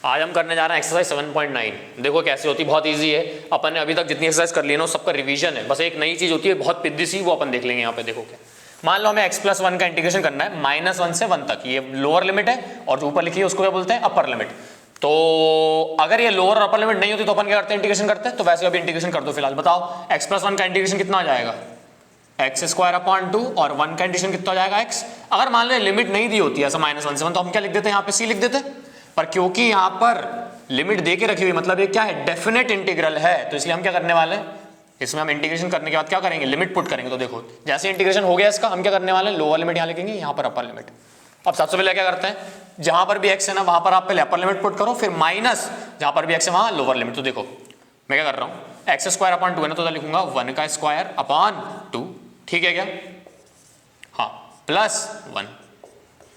आज हम करने जा रहे हैं एक्सरसाइज 7.9। देखो कैसे होती, बहुत इजी है। अपन ने अभी तक जितनी एक्सरसाइज कर ली ना सबका रिवीजन है, बस एक नई चीज होती है बहुत पिद्दी सी, वो अपन देख लेंगे। यहाँ पे देखो क्या, मान लो हमें x+1 का इंटीग्रेशन करना है -1 से 1 तक। ये लोअर लिमिट है और जो ऊपर लिखी है उसको क्या बोलते हैं, अपर लिमिट। तो अगर ये लोअर और अपर लिमिट नहीं होती तो अपन क्या करते हैं, इंटीग्रेशन करते हैं। तो वैसे अभी इंटीग्रेशन कर दो फिलहाल। बताओ x+1 का इंटीग्रेशन कितना आ जाएगा, x² और 1 का इंटीग्रेशन कितना हो जाएगा x। अगर मान लो लिमिट नहीं दी होती ऐसा -1 से 1 तो हम क्या लिख देते हैं, यहाँ पे c लिख देते। पर क्योंकि यहाँ पर लिमिट दे के रखी हुई, मतलब ये क्या है, डेफिनेट इंटीग्रल है, तो इसलिए हम क्या करने वाले हैं, इसमें हम इंटीग्रेशन करने के बाद क्या करेंगे, लिमिट पुट करेंगे। तो देखो जैसे इंटीग्रेशन हो गया इसका, हम क्या करने वाले हैं, लोअर लिमिट यहाँ लिखेंगे, यहाँ पर अपर लिमिट। अब सबसे पहले क्या करते हैं, जहां पर भी x है ना वहां पर आप पहले अपर लिमिट पुट करो, फिर माइनस जहां पर भी x है वहां लोअर लिमिट। तो देखो मैं क्या कर रहा हूँ, x² है ना, तो लिखूंगा 1 का स्क्वायर अपॉन 2, ठीक है क्या, हाँ, +1।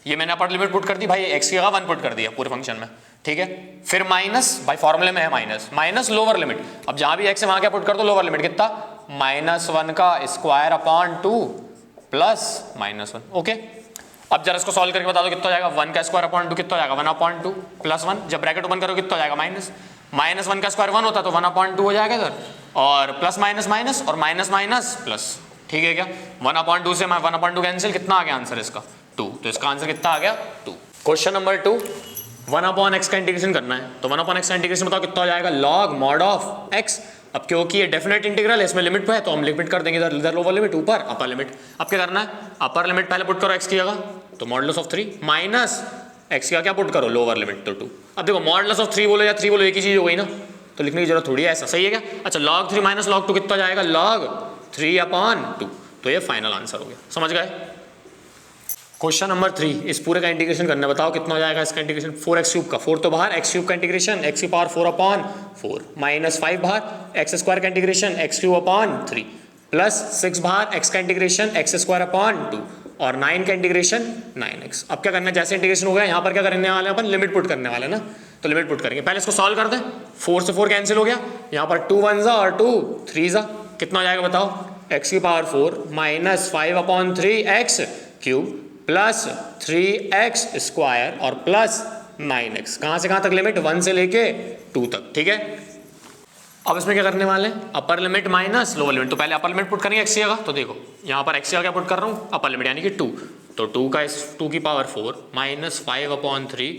ये मैंने अपर लिमिट पुट कर दी भाई, x की जगह 1 पुट कर दिया पूरे फंक्शन में, ठीक है। फिर माइनस, भाई फॉर्मूले में है माइनस लोअर लिमिट। अब जहां भी x है वहां क्या पुट कर दो, लोअर लिमिट कितना, -1 का स्क्वायर अपॉन 2 प्लस -1, ओके। अब जरा इसको सॉल्व करके बता दो कितना हो जाएगा, 1 का स्क्वायर अपॉन 2 कितना हो जाएगा, 1/2 +1। जब ब्रैकेट ओपन करो कितना हो जाएगा, -1 का स्क्वायर 1 होता तो 1/2 हो जाएगा इधर, और प्लस माइनस माइनस और माइनस माइनस प्लस, ठीक है क्या। 1/2 से 1/2 कैंसिल, कितना आ गया आंसर इसका, 2। तो इसका आंसर कितना आ गया, 2। क्वेश्चन नंबर 2, 1/x का इंटीग्रेशन करना है। तो 1/x का इंटीग्रेशन बताओ कितना हो जाएगा, log mod ऑफ x। अब क्योंकि ये डेफिनेट इंटीग्रल है, इसमें लिमिट पे है तो हम लिमिट कर देंगे, इधर लोअर लिमिट, ऊपर अपर लिमिट। अब क्या करना है, अपर लिमिट पहले पुट करो x की जगह, तो मॉडुलस ऑफ 3 माइनस x का क्या पुट करो, लोअर लिमिट, तो 2। अब देखो मॉडुलस ऑफ 3 बोलो या 3 बोलो एक ही चीज हो गई ना, तो लिखने की जरूरत थोड़ी है, ऐसा सही है क्या। अच्छा, log 3 माइनस log 2 कितना जाएगा, log 3/2। तो ये फाइनल आंसर हो गया, समझ गए। क्वेश्चन नंबर 3, इस पूरे का इंटीग्रेशन करना, बताओ कितना हो जाएगा इसका इंटीग्रेशन, 4x³ का, 4 तो बाहर, x³ का इंटीग्रेशन x⁴/4 माइनस 5 बाहर, x² का इंटीग्रेशन x³ प्लस 6 बाहर, x का इंटीग्रेशन x²/2 और 9 का इंटीग्रेशन 9x। अब क्या करना है, जैसे इंटीग्रेशन हो गया यहाँ पर क्या करने वाले हैं अपन, लिमिट पुट करने वाले हैं ना, तो लिमिट पुट करेंगे। पहले इसको सॉल्व कर दें, 4 से 4 कैंसिल हो गया, यहाँ पर 2 1 और 2 3 कितना हो जाएगा बताओ, x⁴ minus 5/3x³ plus 3x² और प्लस 9x। कहां से कहां तक लिमिट, 1 से लेके 2 तक, ठीक है। अब इसमें क्या करने वाले हैं, upper limit minus lower limit. तो पहले अपर लिमिट पुट करेंगे x की जगह, तो देखो यहाँ पर x की जगह क्या पुट कर रहा हूँ, अपर लिमिट यानी कि 2। तो 2⁴ माइनस 5/3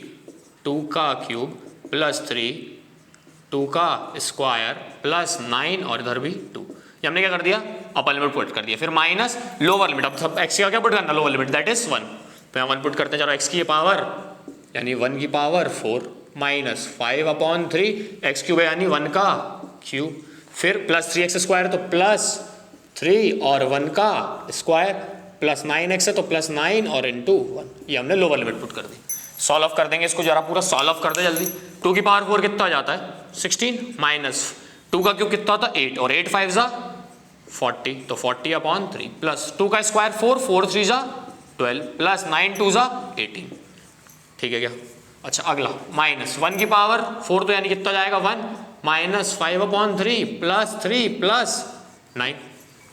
2 का क्यूब प्लस 3 2 का स्क्वायर प्लस 9 और इधर भी 2। ये हमने क्या कर दिया, अपर लिमिट पुट कर दिया। फिर माइनस लोअर लिमिट, अब सब x का क्या पुट करना, लोअर लिमिट दैट इज 1। तो यहाँ 1 पुट करते हैं, चलो x की पावर यानी 1⁴ माइनस 5/3 x³ यानी 1 का क्यूब, फिर प्लस 3x² तो प्लस 3 और 1 का स्क्वायर प्लस 9x है तो प्लस 9 और इंटू 1। ये हमने लोअर लिमिट पुट कर दी। सॉल्व कर देंगे इसको, जरा पूरा सॉल्व कर दे जल्दी। 2⁴ कितना आ जाता है, 16 माइनस 2 का क्यूब कितना होता है 8 और 8 5 40, तो 40/3 प्लस 2 का स्क्वायर 4 4 3 12 प्लस 9 2 18, ठीक है क्या। अच्छा अगला माइनस 1⁴ तो यानी कितना जाएगा 1 माइनस 5/3 प्लस 3 प्लस 9,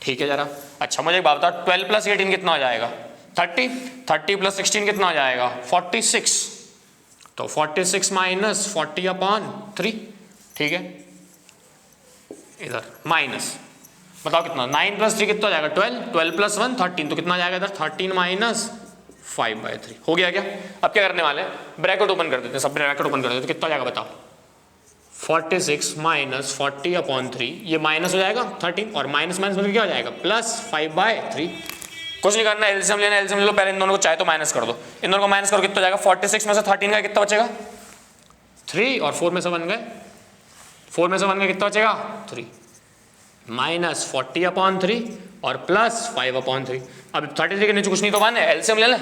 ठीक है जरा। अच्छा मुझे एक बात बताओ, 12 प्लस 18 कितना हो जाएगा, 30 प्लस 16 कितना हो जाएगा 46, तो 46 माइनस 40/3, ठीक है। इधर माइनस बताओ कितना, 9 प्लस 3 कितना हो जाएगा 12 प्लस 1 13, तो कितना जाएगा इधर 13 माइनस 5/3, हो गया क्या। अब क्या करने वाले हैं, ब्रैकेट ओपन कर देते हैं, सब ब्रैकेट ओपन कर देते हैं, तो कितना जाएगा बताओ, 46 माइनस 40/3, ये माइनस हो जाएगा 13 और माइनस माइनस मतलब क्या हो जाएगा प्लस 5/3। कुछ नहीं करना, एलसीएम लेना, एलसीएम ले लो पहले, इन दोनों को चाहे तो माइनस कर दो, इन दोनों को माइनस करो कितना जाएगा, 46 में से 13 का कितना बचेगा 3 और 4 में से 1 गए, 4 में से 1 का कितना बचेगा 3 माइनस 40/3 और प्लस 5/3। अब 33 के नीचे कुछ नहीं तो 1 है, एलसीएम ले लें,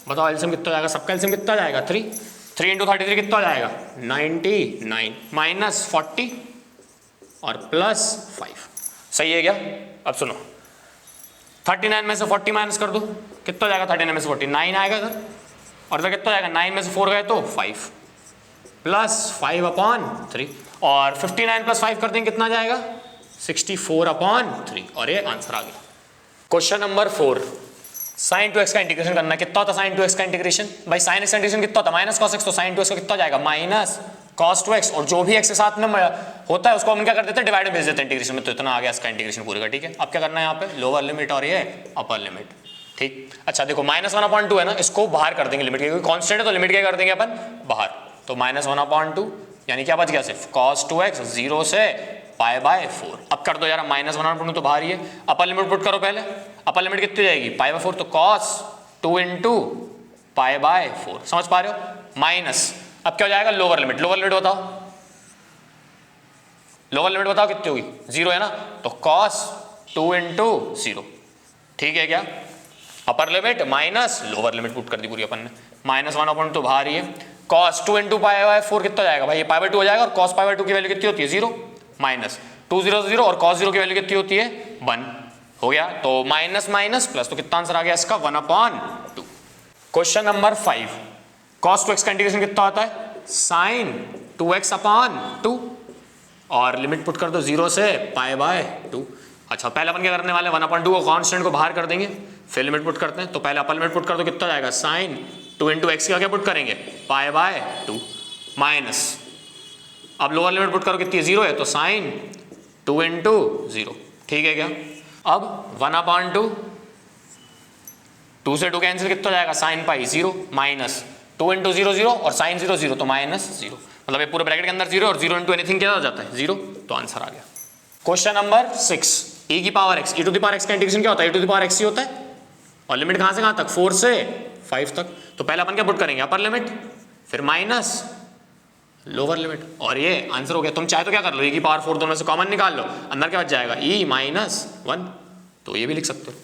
बताओ एलसीएम कितना जाएगा, सबका एलसीएम कितना जाएगा 3 × 33 कितना जाएगा 99 माइनस 40 और प्लस 5, सही है क्या। अब सुनो 39 में से 40 माइनस कर दो, कितना जाएगा 39 में से 40 9 आएगा इधर, और इधर कितना जाएगा 9 में से 4 गए तो 5 प्लस 5/3 और 59 प्लस 5 कर देंगे कितना जाएगा 64/3 और ये आंसर आ गया। क्वेश्चन नंबर 4, sin 2x का इंटीग्रेशन करना है। कितना होता है sin 2x का इंटीग्रेशन? भाई sin x का इंटीग्रेशन कितना होता है? माइनस cos x, तो sin 2x का कितना हो जाएगा? माइनस cos 2x, और जो भी x के साथ में होता है उसको हम क्या कर देते हैं, डिवाइड में भेज देते हैं इंटीग्रेशन में। तो इतना आ गया इसका इंटीग्रेशन पूरे का, ठीक है। अब क्या करना है यहाँ पे, लोअर लिमिट और ये अपर लिमिट, ठीक। अच्छा देखो -1/2 है ना, इसको बाहर कर देंगे लिमिट के, क्योंकि कांस्टेंट है तो लिमिट क्या कर देंगे अपन बाहर। तो -1/2 यानी क्या बच गया, सिर्फ cos 2x 0 से π/4। अब कर दो यार, -1/2 तो बाहर ही है, अपर लिमिट पुट करो पहले। अपर लिमिट कितनी जाएगी, π/4, तो cos 2 × π/4, समझ पा रहे हो। माइनस अब क्या हो जाएगा, लोअर लिमिट। लोअर लिमिट बताओ, लोअर लिमिट बताओ कितनी होगी, 0 है ना, तो cos 2 × 0, ठीक है क्या। Upper limit minus lower limit put कर दी पूरी अपन ने। -1/2 तो बाहर ही है, cos 2 × π/4 कितना जाएगा भाई, ये π/2 हो जाएगा, और cos π/2 की वैल्यू कितनी होती है, 0, माइनस 2 0 0, और cos 0 की वैल्यू कितनी होती है, 1 हो गया। तो माइनस माइनस प्लस, तो कितना आंसर आ गया इसका, 1/2। क्वेश्चन नंबर 5, cos 2x का इंटीग्रेशन कितना होता है, sin 2x/2, और लिमिट पुट कर दो 0 से π/2। अच्छा पहले अपन क्या करने वाले हैं, 1/2 को कांस्टेंट को बाहर कर देंगे, फिर लिमिट पुट करते हैं। तो पहले अपर लिमिट पुट कर दो, कितना जाएगा, sin 2 × x का क्या पुट करेंगे, π/2, माइनस अब लोअर लिमिट पुट करो कितनी है, 0 है, तो sin 2 × 0, ठीक है क्या। अब 1/2, 2 से 2 कैंसिल, कितना जाएगा, sin π 0, माइनस 2 × 0 0, और sin 0 0, तो -0, मतलब ये पूरे ब्रैकेट के अंदर 0, और 0 × एनीथिंग क्या हो जाता है, 0, तो आंसर आ गया। क्वेश्चन नंबर 6, e की power x, e to the power x का इंटीग्रेशन क्या होता है, e to the power x ही होता है, और लिमिट कहां से कहां तक, 4 से 5 तक। तो पहले अपन क्या पुट करेंगे, अपर लिमिट, फिर माइनस लोअर लिमिट, और ये आंसर हो गया। तुम चाहे तो क्या कर लो, e की पावर 4 दोनों से कॉमन निकाल लो, अंदर क्या बच जाएगा, e -1, तो ये भी लिख सकते हो।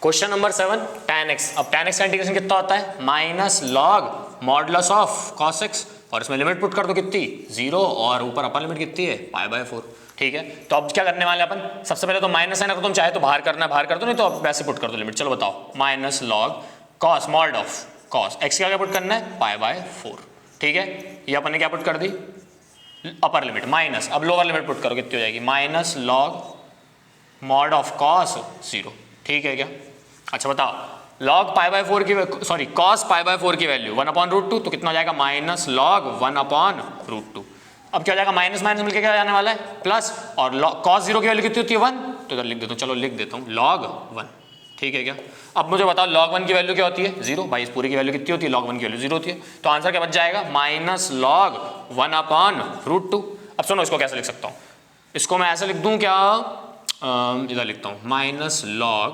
Question number 7, tan x। अब tan x का इंटीग्रेशन कितना होता है, -log modulus of cos x, और इसमें लिमिट पुट कर दो कितनी, 0, और ऊपर अपर लिमिट कितनी है, π/4, ठीक है। तो अब क्या करने वाले अपन, सबसे पहले तो माइनस है ना, तो तुम चाहे तो बाहर करना है बाहर कर दो, नहीं तो अब वैसे पुट कर दो लिमिट। चलो बताओ, -log cos mod of cos x का क्या पुट करना है, π/4, ठीक है। ये अपन ने क्या पुट कर दी, अपर लिमिट, माइनस अब लोअर लिमिट पुट करो, कितनी हो जाएगी, -log मॉड ऑफ cos 0, ठीक है क्या। अच्छा बताओ, log π/4 की, सॉरी cos π/4 की वैल्यू 1/√2, तो कितना हो जाएगा, -log 1/√2। अब क्या हो जाएगा, माइनस माइनस मिलकर क्या जाने वाला है, प्लस, और cos 0 की वैल्यू कितनी होती है, 1, तो इधर लिख देता हूँ, चलो लिख देता हूँ, log 1, ठीक है क्या। अब मुझे बताओ log 1 की वैल्यू क्या होती है, 0, भाई इस पूरी की वैल्यू कितनी होती है, log 1 की वैल्यू 0 होती है, तो आंसर क्या बच जाएगा, -log 1/√2। अब सुनो इसको कैसे लिख सकता हूँ, इसको मैं ऐसे लिख दूँ क्या, इधर लिखता हूँ, -log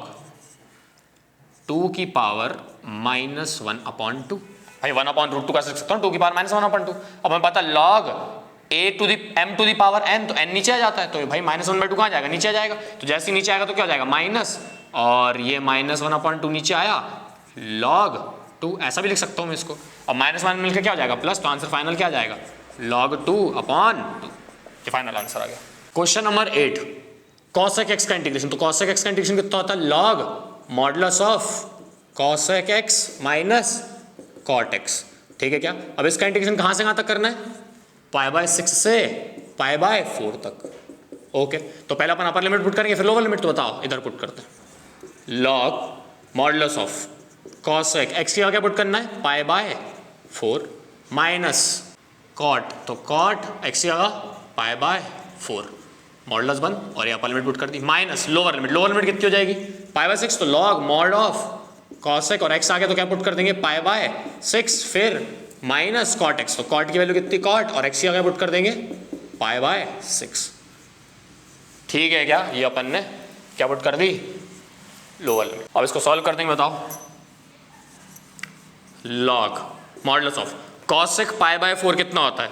2 की पावर -1/2, भाई 1/√2 कैसे लिख सकता हूँ, 2 की पावर -1/2। अब हमें पता log m to the power n, तो n नीचे आ जाता है, तो भाई -1/2 कहाँ जाएगा, नीचे आ जाएगा, तो जैसे ही नीचे आएगा तो क्या हो जाएगा, माइनस, और ये -1/2 नीचे आया, log 2, ऐसा भी लिख सकता हूँ मैं इसको, और -1 मिलकर क्या हो जाएगा, प्लस, तो आंसर फाइनल क्या आ जाएगा, log 2/2, ये फाइनल आंसर आ गया। क्वेश्चन नंबर 8, cosec x का इंटीग्रेशन। तो cosec x का इंटीग्रेशन कितना होता है, log modulus of cosec x minus cot x, ठीक है क्या। अब इसका इंटीग्रेशन कहां से कहां तक करना है, π/6 से π/4 तक, ओके। तो पहले अपन अपर लिमिट पुट करेंगे, फिर लोअर लिमिट, तो बताओ इधर पुट करते हैं, log modulus of cosec x की क्या पुट करना है, π/4 माइनस cot, तो cot x की π/4 मॉडुलस 1, और ये अपर लिमिट पुट कर दी, minus lower limit, lower limit कितनी हो जाएगी, π/6, तो log मॉड ऑफ cosec, और x आ गया तो क्या पुट कर देंगे, π/6, फिर माइनस cot x, तो cot की वैल्यू कितनी, cot, और x की क्या पुट कर देंगे, π/6, ठीक है क्या। ये अपन ने क्या पुट कर दी, लोअर लिमिट। अब इसको सॉल्व कर देंगे, बताओ, log मॉडुलस ऑफ cosec π/4 कितना होता है,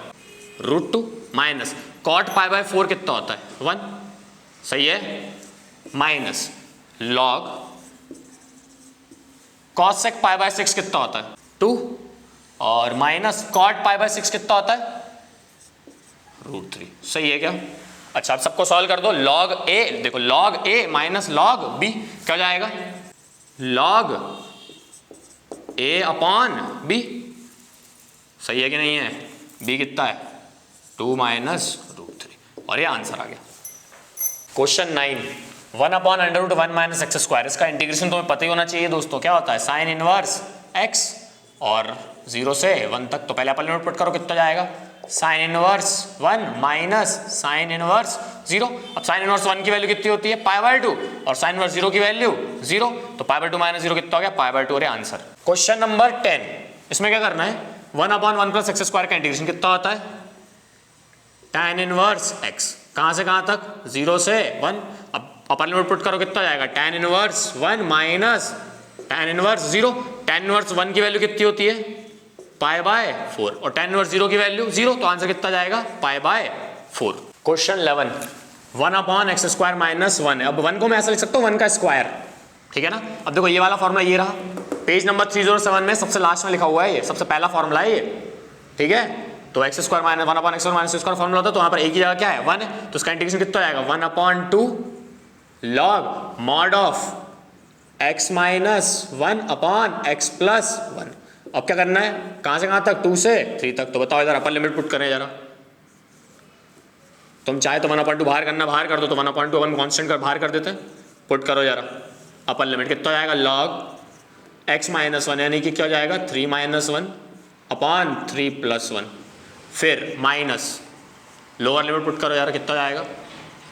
√2, माइनस cot π/4 कितना होता है, 1, सही है, माइनस log cosec π/6 कितना होता है, 2, और माइनस cot π/6 कितना होता है, √3, सही है क्या। अच्छा अब सबको सॉल्व कर दो, log a, देखो log a minus log b क्या हो जाएगा, log a/b, सही है कि नहीं है, b कितना है, 2 माइनस √3, और ये आंसर आ गया। क्वेश्चन 9, 1/√1 माइनस एक्स स्क्वायर, इसका इंटीग्रेशन तुम्हें पता ही होना चाहिए दोस्तों, क्या होता है, साइन इनवर्स x, और 0 से 1 तक। तो पहले अपर लिमिट पुट करो, कितना जाएगा, sine inverse 1 minus sine inverse 0। अब साइन इनवर्स 1 की वैल्यू कितनी होती है π/2 और साइन इनवर्स 0 की वैल्यू 0, तो π/2 माइनस 0 कितना हो गया π/2 और आंसर। क्वेश्चन नंबर 10, इसमें क्या करना है 1/1 प्लस एक्स स्क्वायर का इंटीग्रेशन कितना होता है tan इनवर्स x, कहां से कहां तक 0 से 1। अब अपर लिमिट पुट करो कितना जाएगा tan inverse 1 minus tan inverse 0। tan inverse 1 की वैल्यू कितनी होती है π/4 और tan इनवर्स 0 की वैल्यू 0, तो आंसर कितना जाएगा π/4। क्वेश्चन 11 1/x स्क्वायर माइनस 1 है। अब 1 को मैं ऐसा लिख सकता हूँ 1 का स्क्वायर, ठीक है ना। अब देखो ये वाला फॉर्मूला ये रहा, पेज नंबर 307 में सबसे लास्ट में लिखा हुआ है, ये सबसे पहला फॉर्मूला है ये, ठीक है। तो x square minus 1/x minus square formula होता है, तो यहाँ पर एक ही जगह क्या है 1 है, तो इसका इंटीग्रेशन कितना आएगा 1/2 log mod of x minus 1/x plus 1। अब क्या करना है कहां से कहां तक 2 से 3 तक, तो बताओ इधर अपर लिमिट पुट करें जरा। तुम चाहे तो 1/2 बाहर करना बाहर कर दो, तो 1/2 अपन कांस्टेंट कर बाहर कर देते हैं, पुट करो जरा। अपर लिमिट कितना जाएगा लॉग x माइनस 1 यानी कि क्या हो जाएगा 3 माइनस 1/3 प्लस 1, फिर माइनस लोअर लिमिट पुट करो यार कितना जाएगा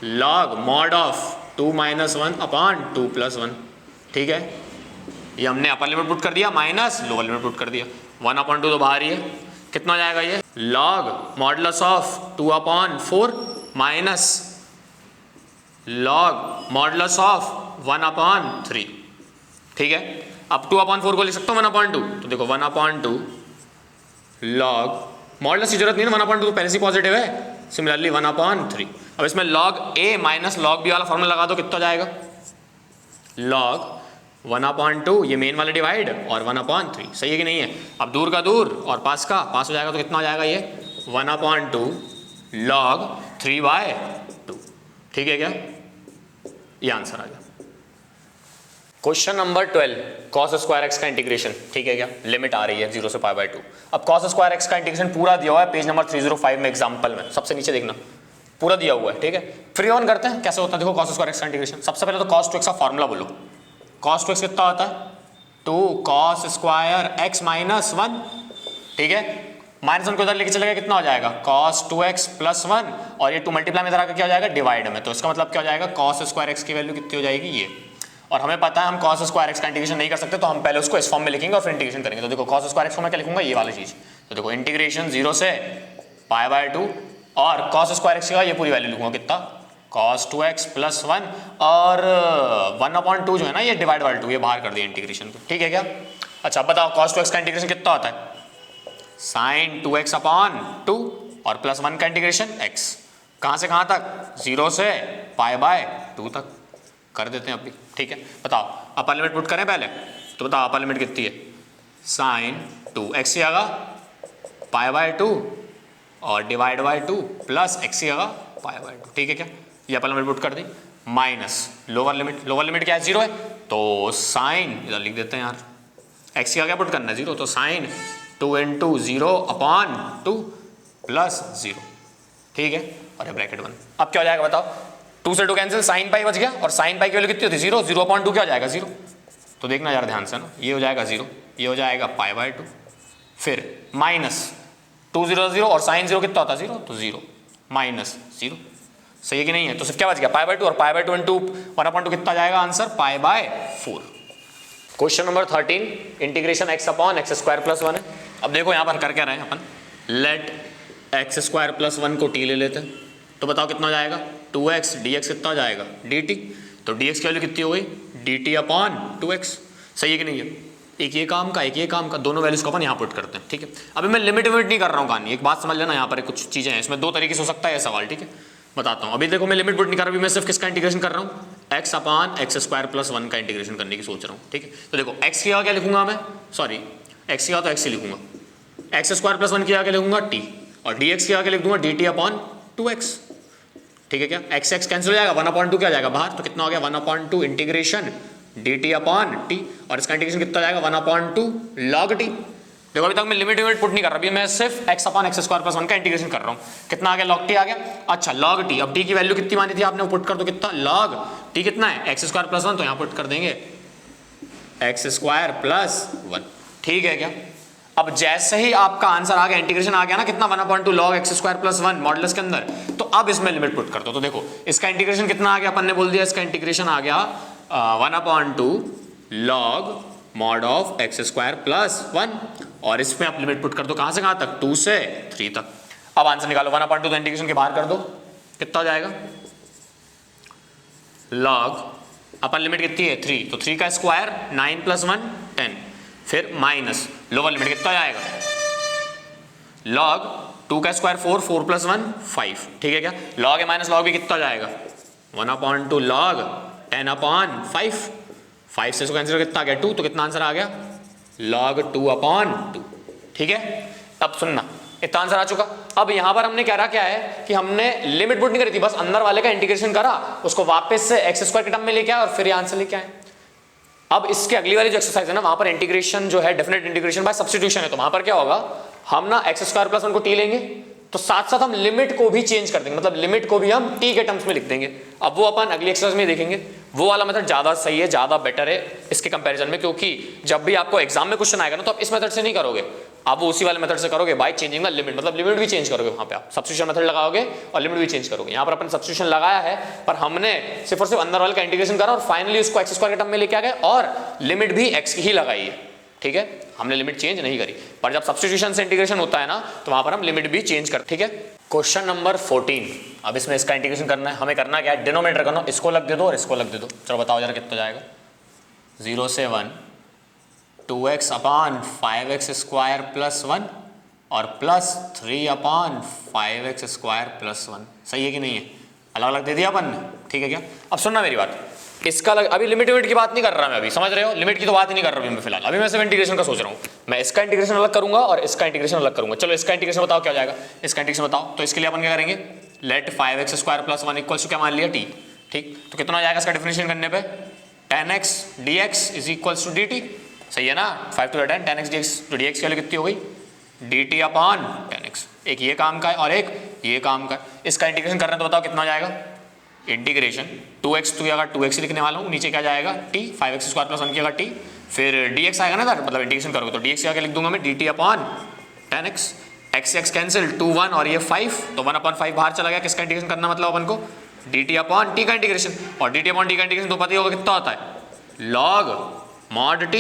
log mod of 2 minus 1/2 plus 1, ठीक है। ये हमने अपर लिमिट पुट कर दिया माइनस लोअर लिमिट पुट कर दिया, 1/2 तो बाहर ही है, कितना जाएगा ये log modulus of 2/4 minus log modulus of 1/3, ठीक है। अब 2/4 को लिख सकता हूँ 1/2, तो देखो 1/2 लॉग मॉडुलस की जरूरत नहीं है, 1/2 तो पहले से पॉजिटिव है, सिमिलरली 1/3। अब इसमें लॉग ए माइनस लॉग बी वाला फॉर्मूला लगा दो, कितना जाएगा लॉग 1/2 ये मेन वाला डिवाइड और 1/3, सही है कि नहीं है। अब दूर का दूर और पास का पास हो जाएगा, तो कितना हो जाएगा ये 1/2 लॉग 3/2, ठीक है क्या, ये आंसर आ गया। Question number 12 cos square x का इंटीग्रेशन, ठीक है क्या, लिमिट आ रही है 0 से π/2। अब cos स्क्वायर एक्स का इंटीग्रेशन पूरा दिया हुआ है पेज नंबर 305 में एग्जांपल में, सबसे नीचे देखना पूरा दिया हुआ है, ठीक है। फ्री ऑन करते हैं कैसे होता है, देखो cos स्क्वायर एक्स का इंटीग्रेशन। सबसे पहले तो cos 2x का फॉर्मूला बोलो, cos 2x कितना होता है 2 cos स्क्वायर x माइनस 1, ठीक है। -1 को इधर लेके चलेगा कितना हो जाएगा cos 2x प्लस 1, और ये 2 मल्टीप्लाई में इधर आकर क्या हो जाएगा डिवाइड में, तो इसका मतलब क्या हो जाएगा cos स्क्वायर एक्स की वैल्यू कितनी हो जाएगी ये। और हमें पता है हम cos स्क्वायर एक्स का इंटीग्रेशन नहीं कर सकते, तो हम पहले उसको इस फॉर्म में लिखेंगे और फिर इंटीग्रेशन करेंगे। तो देखो cos स्क्वायर एक्स को मैं क्या लिखूंगा ये वाली चीज, तो देखो इंटीग्रेशन 0 से π/2 और cos स्क्वायर एक्स का ये पूरी वैल्यू लिखूंगा कितना cos 2x प्लस 1 और 1/2 जो है ना ये डिवाइड बाय 2, ये बाहर कर दिया इंटीग्रेशन को, ठीक है क्या। अच्छा बताओ cos 2x का इंटीग्रेशन कितना होता है sin 2x/2 और प्लस 1 का इंटीग्रेशन x, कहां से कहां तक 0 से π/2 तक कर देते हैं अभी, ठीक है। बताओ अपर लिमिट पुट करें पहले, तो बताओ अपर लिमिट कितनी है sin 2x ही आएगा π/2 और डिवाइड बाय 2 प्लस x ही आएगा π/2, ठीक है क्या। ये अपर लिमिट पुट कर दी माइनस लोअर लिमिट क्या है 0 है, तो साइन इधर लिख देते हैं यार, x का क्या पुट करना है 0, तो साइन 2 × 0/2 प्लस 0, ठीक है, और ये ब्रैकेट 1। अब क्या हो जाएगा बताओ 2 से 2 कैंसिल, साइन पाई बच गया, और साइन पाई की वैल्यू कितनी होती है 0, 0/2 क्या हो जाएगा 0, तो देखना यार ध्यान से ना, ये हो जाएगा 0, ये हो जाएगा π/2, फिर माइनस 2 0 0 और साइन 0 कितना होता है 0, तो 0 माइनस 0, सही है कि नहीं है। तो सिर्फ क्या बच गया π/2 और π/2 × 1/2 कितना जाएगा answer π/4। Question number 13 integration x/x square plus 1 है। अब देखो यहाँ पर कर क्या रहे हैं अपन, लेट x स्क्वायर प्लस 1 को t ले लेते हैं, तो बताओ कितना हो जाएगा 2x dx कितना हो जाएगा dt, तो dx की वैल्यू कितनी हो गई dt/2x, सही है कि नहीं है। एक ये काम का दोनों वैल्यूज को अपन यहाँ पुट करते हैं, ठीक है। अभी मैं लिमिट नहीं कर रहा हूँ कहानी, एक बात समझ लेना, यहाँ पर कुछ चीज़ें हैं, इसमें 2 तरीके से हो सकता है ये सवाल, ठीक है, बताता हूँ। अभी देखो मैं लिमिट पुट नहीं कर रहा, अभी मैं सिर्फ किसका इंटीग्रेशन कर रहा हूँ x/x स्क्वायर प्लस 1 का इंटीग्रेशन करने की सोच रहा हूँ, ठीक है। तो देखो x की जगह क्या लिखूंगा मैं, सॉरी x की जगह तो x ही लिखूंगा, x स्क्वायर प्लस 1 की जगह क्या लिखूंगा t, और dx की जगह क्या लिख दूंगा dt/2x, ठीक है क्या। x कैंसिल हो जाएगा 1/2 क्या जाएगा बाहर, तो कितना हो गया 1/2 इंटीग्रेशन dt/t, और इसका इंटीग्रेशन कितना जाएगा 1/2 log t। देखो अभी तक मैं लिमिट पुट नहीं कर रहा, अभी मैं सिर्फ x/x स्क्वायर प्लस 1 का इंटीग्रेशन कर रहा हूँ, कितना आ गया log t आ गया। अच्छा log t, अब t की वैल्यू कितनी मानी थी आपने, पुट कर दो कितना log t कितना है x स्क्वायर प्लस 1, तो यहाँ पुट कर देंगे x स्क्वायर प्लस 1, ठीक है क्या। अब जैसे ही आपका आंसर आ गया, इंटीग्रेशन आ गया ना कितना 1/2 log x square plus 1 modulus के अंदर, तो अब इसमें लिमिट पुट कर दो। तो देखो इसका इंटीग्रेशन कितना आ गया, अपन ने बोल दिया इसका इंटीग्रेशन आ गया 1/2 log mod of x square plus 1, और इसमें आप लिमिट पुट कर दो कहां से कहां तक, 2 से 3 तक। अब आंसर निकालो, 1/2 तो इंटीग्रेशन के बाहर कर दो, कितना हो जाएगा log, अपन लिमिट कितनी है 3, तो 3 का स्क्वायर 9 + 1 10, फिर माइनस लोअर लिमिट कितना आएगा log 2 का स्क्वायर 4, 4 + 1 5, ठीक है क्या। log है माइनस log भी कितना हो जाएगा 1/2 log 10/5, 5 से इसको कैंसिल कितना आ गया 2, तो कितना आंसर आ गया log 2/2, ठीक है। अब सुनना, इतना आंसर आ चुका। अब यहां पर हमने करा क्या है कि हमने लिमिट पुट नहीं करी थी, बस अंदर वाले का इंटीग्रेशन करा, उसको वापस से x स्क्वायर के टर्म में लेके आया और फिर ये आंसर लेके आए। अब इसके अगली वाली जो एक्सरसाइज है ना, वहां पर इंटीग्रेशन जो है डेफिनेट इंटीग्रेशन बाय सब्स्टिट्यूशन है, तो वहां पर क्या होगा, हम ना x स्क्वायर प्लस 1 को t लेंगे, तो साथ साथ हम लिमिट को भी चेंज कर देंगे, मतलब लिमिट को भी हम t के टर्म्स में लिख देंगे। अब वो अपन अगली एक्सरसाइज में देखेंगे, वो वाला मेथड ज्यादा सही है, ज्यादा बेटर है इसके कंपैरिजन में, क्योंकि जब भी आपको एग्जाम में क्वेश्चन आएगा ना, तो आप इस मेथड से नहीं करोगे, आप वो उसी वाले मेथड से करोगे बाय चेंजिंग द लिमिट, मतलब लिमिट भी चेंज करोगे, वहां पे आप सब्स्टिट्यूशन मेथड लगाओगे और लिमिट भी चेंज करोगे। यहाँ पर अपन सब्स्टिट्यूशन लगाया है, पर हमने सिर्फ और सिर्फ अंदर वाले का इंटीग्रेशन करा और फाइनली उसको x स्क्वायर के टर्म में लेके आ गए और लिमिट भी x की ही लगाई है, ठीक है, हमने लिमिट चेंज नहीं करी। पर जब सब्स्टिट्यूशन से इंटीग्रेशन होता है ना, तो वहां पर हम लिमिट भी चेंज करते, ठीक है। क्वेश्चन नंबर 14, अब इसमें इसका इंटीग्रेशन करना है, हमें करना क्या है, डिनोमिनेटर करना, इसको लग दे दो और इसको लग दे दो। चलो बताओ जरा कितना जाएगा, 0 से 1 2x/5x स्क्वायर प्लस 1 और प्लस 3/5x स्क्वायर प्लस 1, सही है कि नहीं है, अलग अलग दे दिया अपन ने, ठीक है क्या। अब सुनना मेरी बात, इसका अभी लिमिट की बात नहीं कर रहा मैं, अभी समझ रहे हो, लिमिट की तो बात ही नहीं कर रहा हूं मैं फिलहाल, अभी मैं सिर्फ इंटीग्रेशन का सोच रहा हूं। मैं इसका इंटीग्रेशन अलग करूंगा और इसका इंटीग्रेशन अलग करूंगा। चलो इसका इंटीग्रेशन बताओ क्या हो जाएगा, इसका इंटीग्रेशन बताओ। तो इसके लिए अपन क्या करेंगे, let 5x square plus 1 equals to क्या मान लिया t, ठीक, तो कितना हो जाएगा इसका डिफरेंशिएशन करने पे 10x dx is equals to dt, सही है ना, 5 to 10 10x dx, तो dx की वैल्यू कितनी हो गई dt/10x, एक ये काम का है और एक ये काम का है। इसका इंटीग्रेशन करना है तो बताओ कितना हो जाएगा, इंटीग्रेशन 2x तो अगर 2x लिखने वाला हूँ, नीचे क्या जाएगा t, 5x स्क्वायर प्लस 1 की अगर t, फिर dx आएगा ना इधर, मतलब इंटीग्रेशन करोगे तो dx क्या लिख दूंगा मैं dt/10x, x x कैंसिल 2 1 और ये 5, तो 1/5 बाहर चला गया। किसका इंटीग्रेशन करना मतलब अपन को dt/t का इंटीग्रेशन, और dt/t का इंटीग्रेशन तो पता ही होगा कितना होता है log mod t।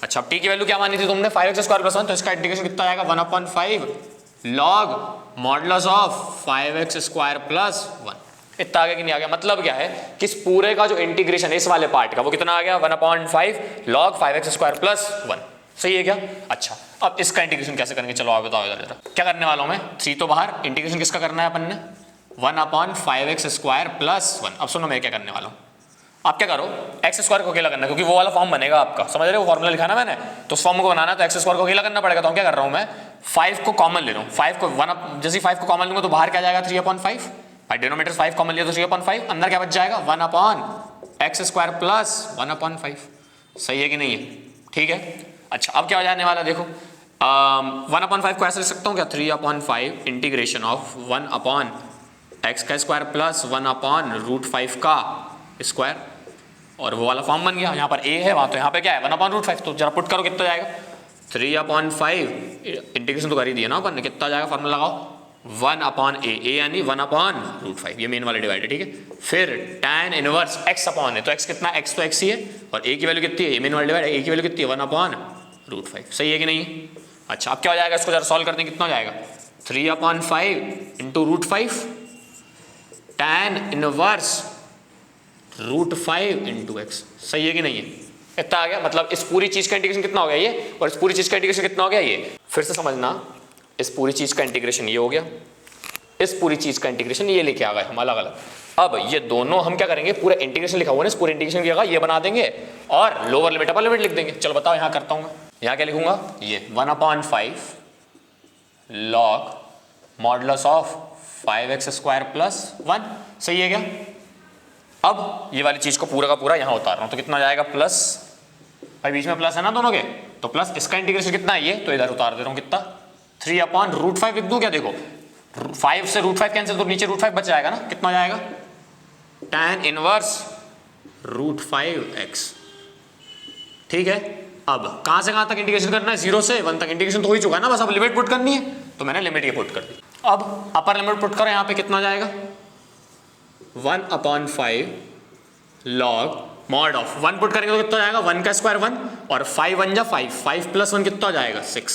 अच्छा अब t की वैल्यू क्या मानी थी तुमने 5x स्क्वायर प्लस 1, तो इसका इंटीग्रेशन कितना आएगा 1/5 log modulus of 5x square plus 1, इतना आ गया कि नहीं आ गया। मतलब क्या है कि इस पूरे का जो इंटीग्रेशन है इस वाले पार्ट का वो कितना आ गया 1/5 log 5x स्क्वायर प्लस 1, सही है क्या। अच्छा अब इसका इंटीग्रेशन कैसे करेंगे, चलो आप बताओ इधर जरा, क्या करने वाला हूं मैं, 3 तो बाहर, इंटीग्रेशन किसका करना है अपन ने 1/5x स्क्वायर प्लस 1। अब सुनो मैं क्या करने वाला हूं, आप क्या करो एक्स स्क्वायर को अकेला करना, क्योंकि वो वाला फॉर्म बनेगा आपका, समझ रहे हो, फॉर्मूला लिखा ना मैंने, तो उस फॉर्म को बनाना तो एक्स स्क्वायर को अकेला करना पड़ेगा। तो क्या कर रहा हूं मैं 5 को कॉमन ले रहा हूं, 5 को 1 जैसे 5 को कॉमन लूंगा तो बाहर क्या जाएगा 3/5, भाई डिनोमिनेटर 5 कॉमन लिया तो 3/5, अंदर क्या बच जाएगा 1/x स्क्वायर प्लस 1/5, सही है कि नहीं है, ठीक है। अच्छा अब क्या हो जाने वाला देखो 1/5 को ऐसे लिख सकता हूँ क्या 3/5 इंटीग्रेशन ऑफ 1/x का स्क्वायर प्लस 1/√5 का स्क्वायर, और वो वाला फॉर्म बन गया। यहाँ पर a है, वहाँ तो यहाँ पे क्या है 1/√5, तो जरा पुट करो कितना जाएगा 3/5 इंटीग्रेशन तो कर ही दिया ना अपन ने, कितना जाएगा फॉर्मूला लगाओ 1/a यानी 1/√5, ये मेन वाले डिवाइड है, ठीक है। फिर tan इनवर्स x/a, तो x कितना, x तो x ही है और a की वैल्यू कितनी है, ये मेन वाले डिवाइड है, a की वैल्यू कितनी है 1/√5, सही है कि नहीं। अच्छा अब क्या हो जाएगा, इसको जरा सॉल्व करते हैं, कितना हो जाएगा 3/5 into √5 tan inverse √5 into x, सही है कि नहीं है, इतना आ गया। मतलब इस पूरी चीज का इंटीग्रेशन कितना हो गया ये, और इस पूरी चीज का इंटीग्रेशन कितना हो गया ये, फिर से समझना, इस पूरी चीज का इंटीग्रेशन ये हो गया, इस पूरी चीज का इंटीग्रेशन ये लेके आ गए हम अलग अलग। अब ये दोनों हम क्या करेंगे, पूरा इंटीग्रेशन लिखा हुआ है, इस पूरे इंटीग्रेशन की जगह ये बना देंगे और लोअर लिमिट अपर लिमिट लिख देंगे। चलो बताओ यहाँ करता हूँ मैं, यहाँ क्या लिखूंगा, ये 1/5 log modulus of 5x square plus 1, सही है क्या। अब ये वाली चीज को पूरा का पूरा यहाँ उतार रहा हूँ, तो कितना जाएगा प्लस, भाई बीच में प्लस है ना दोनों के, तो प्लस इसका इंटीग्रेशन कितना है ये, तो इधर उतार दे रहा हूँ कितना 3/√5 लिख दूं क्या, देखो 5 से √5 कैंसिल, तो नीचे √5 बच जाएगा ना, कितना जाएगा tan इनवर्स √5x, ठीक है। अब कहां से कहां तक इंटीग्रेशन करना है, 0 से 1 तक इंटीग्रेशन तो हो ही चुका है ना, बस अब लिमिट पुट करनी है, तो मैंने लिमिट ये पुट कर दी। अब अपर लिमिट पुट करो, यहाँ पे कितना जाएगा 1/5 लॉग मॉड ऑफ 1 पुट करेंगे तो कितना जाएगा 1 का स्क्वायर 1 और 5 1 जा 5 प्लस 1 कितना जाएगा 6।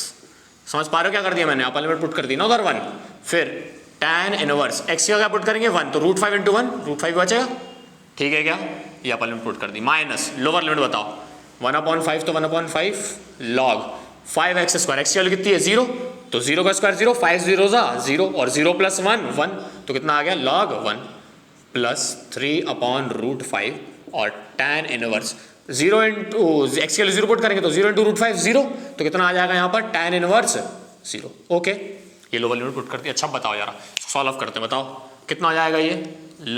समझ पा रहे हो क्या कर दिया मैंने, अपर लिमिट पुट कर दी ना उधर 1, फिर tan इनवर्स x का क्या पुट करेंगे 1, तो √5 × 1 √5 बचेगा, ठीक है क्या, ये अपर लिमिट पुट कर दी, माइनस लोअर लिमिट बताओ 1/5 तो 1/5 log 5x स्क्वायर, x की वैल्यू कितनी है 0, तो 0 का स्क्वायर 0, 5 0 0 और 0 प्लस 1 1, तो कितना आ गया log 1 प्लस 3/√5 और tan इनवर्स 0 इंटू एक्स के लिए 0 पुट करेंगे तो 0 इंटू √5 0, तो कितना आ जाएगा यहाँ पर tan इनवर्स 0। ओके, ये लोअर लिमिट पुट करती है। अच्छा बताओ यार, सॉल्व करते हैं, बताओ कितना आ जाएगा ये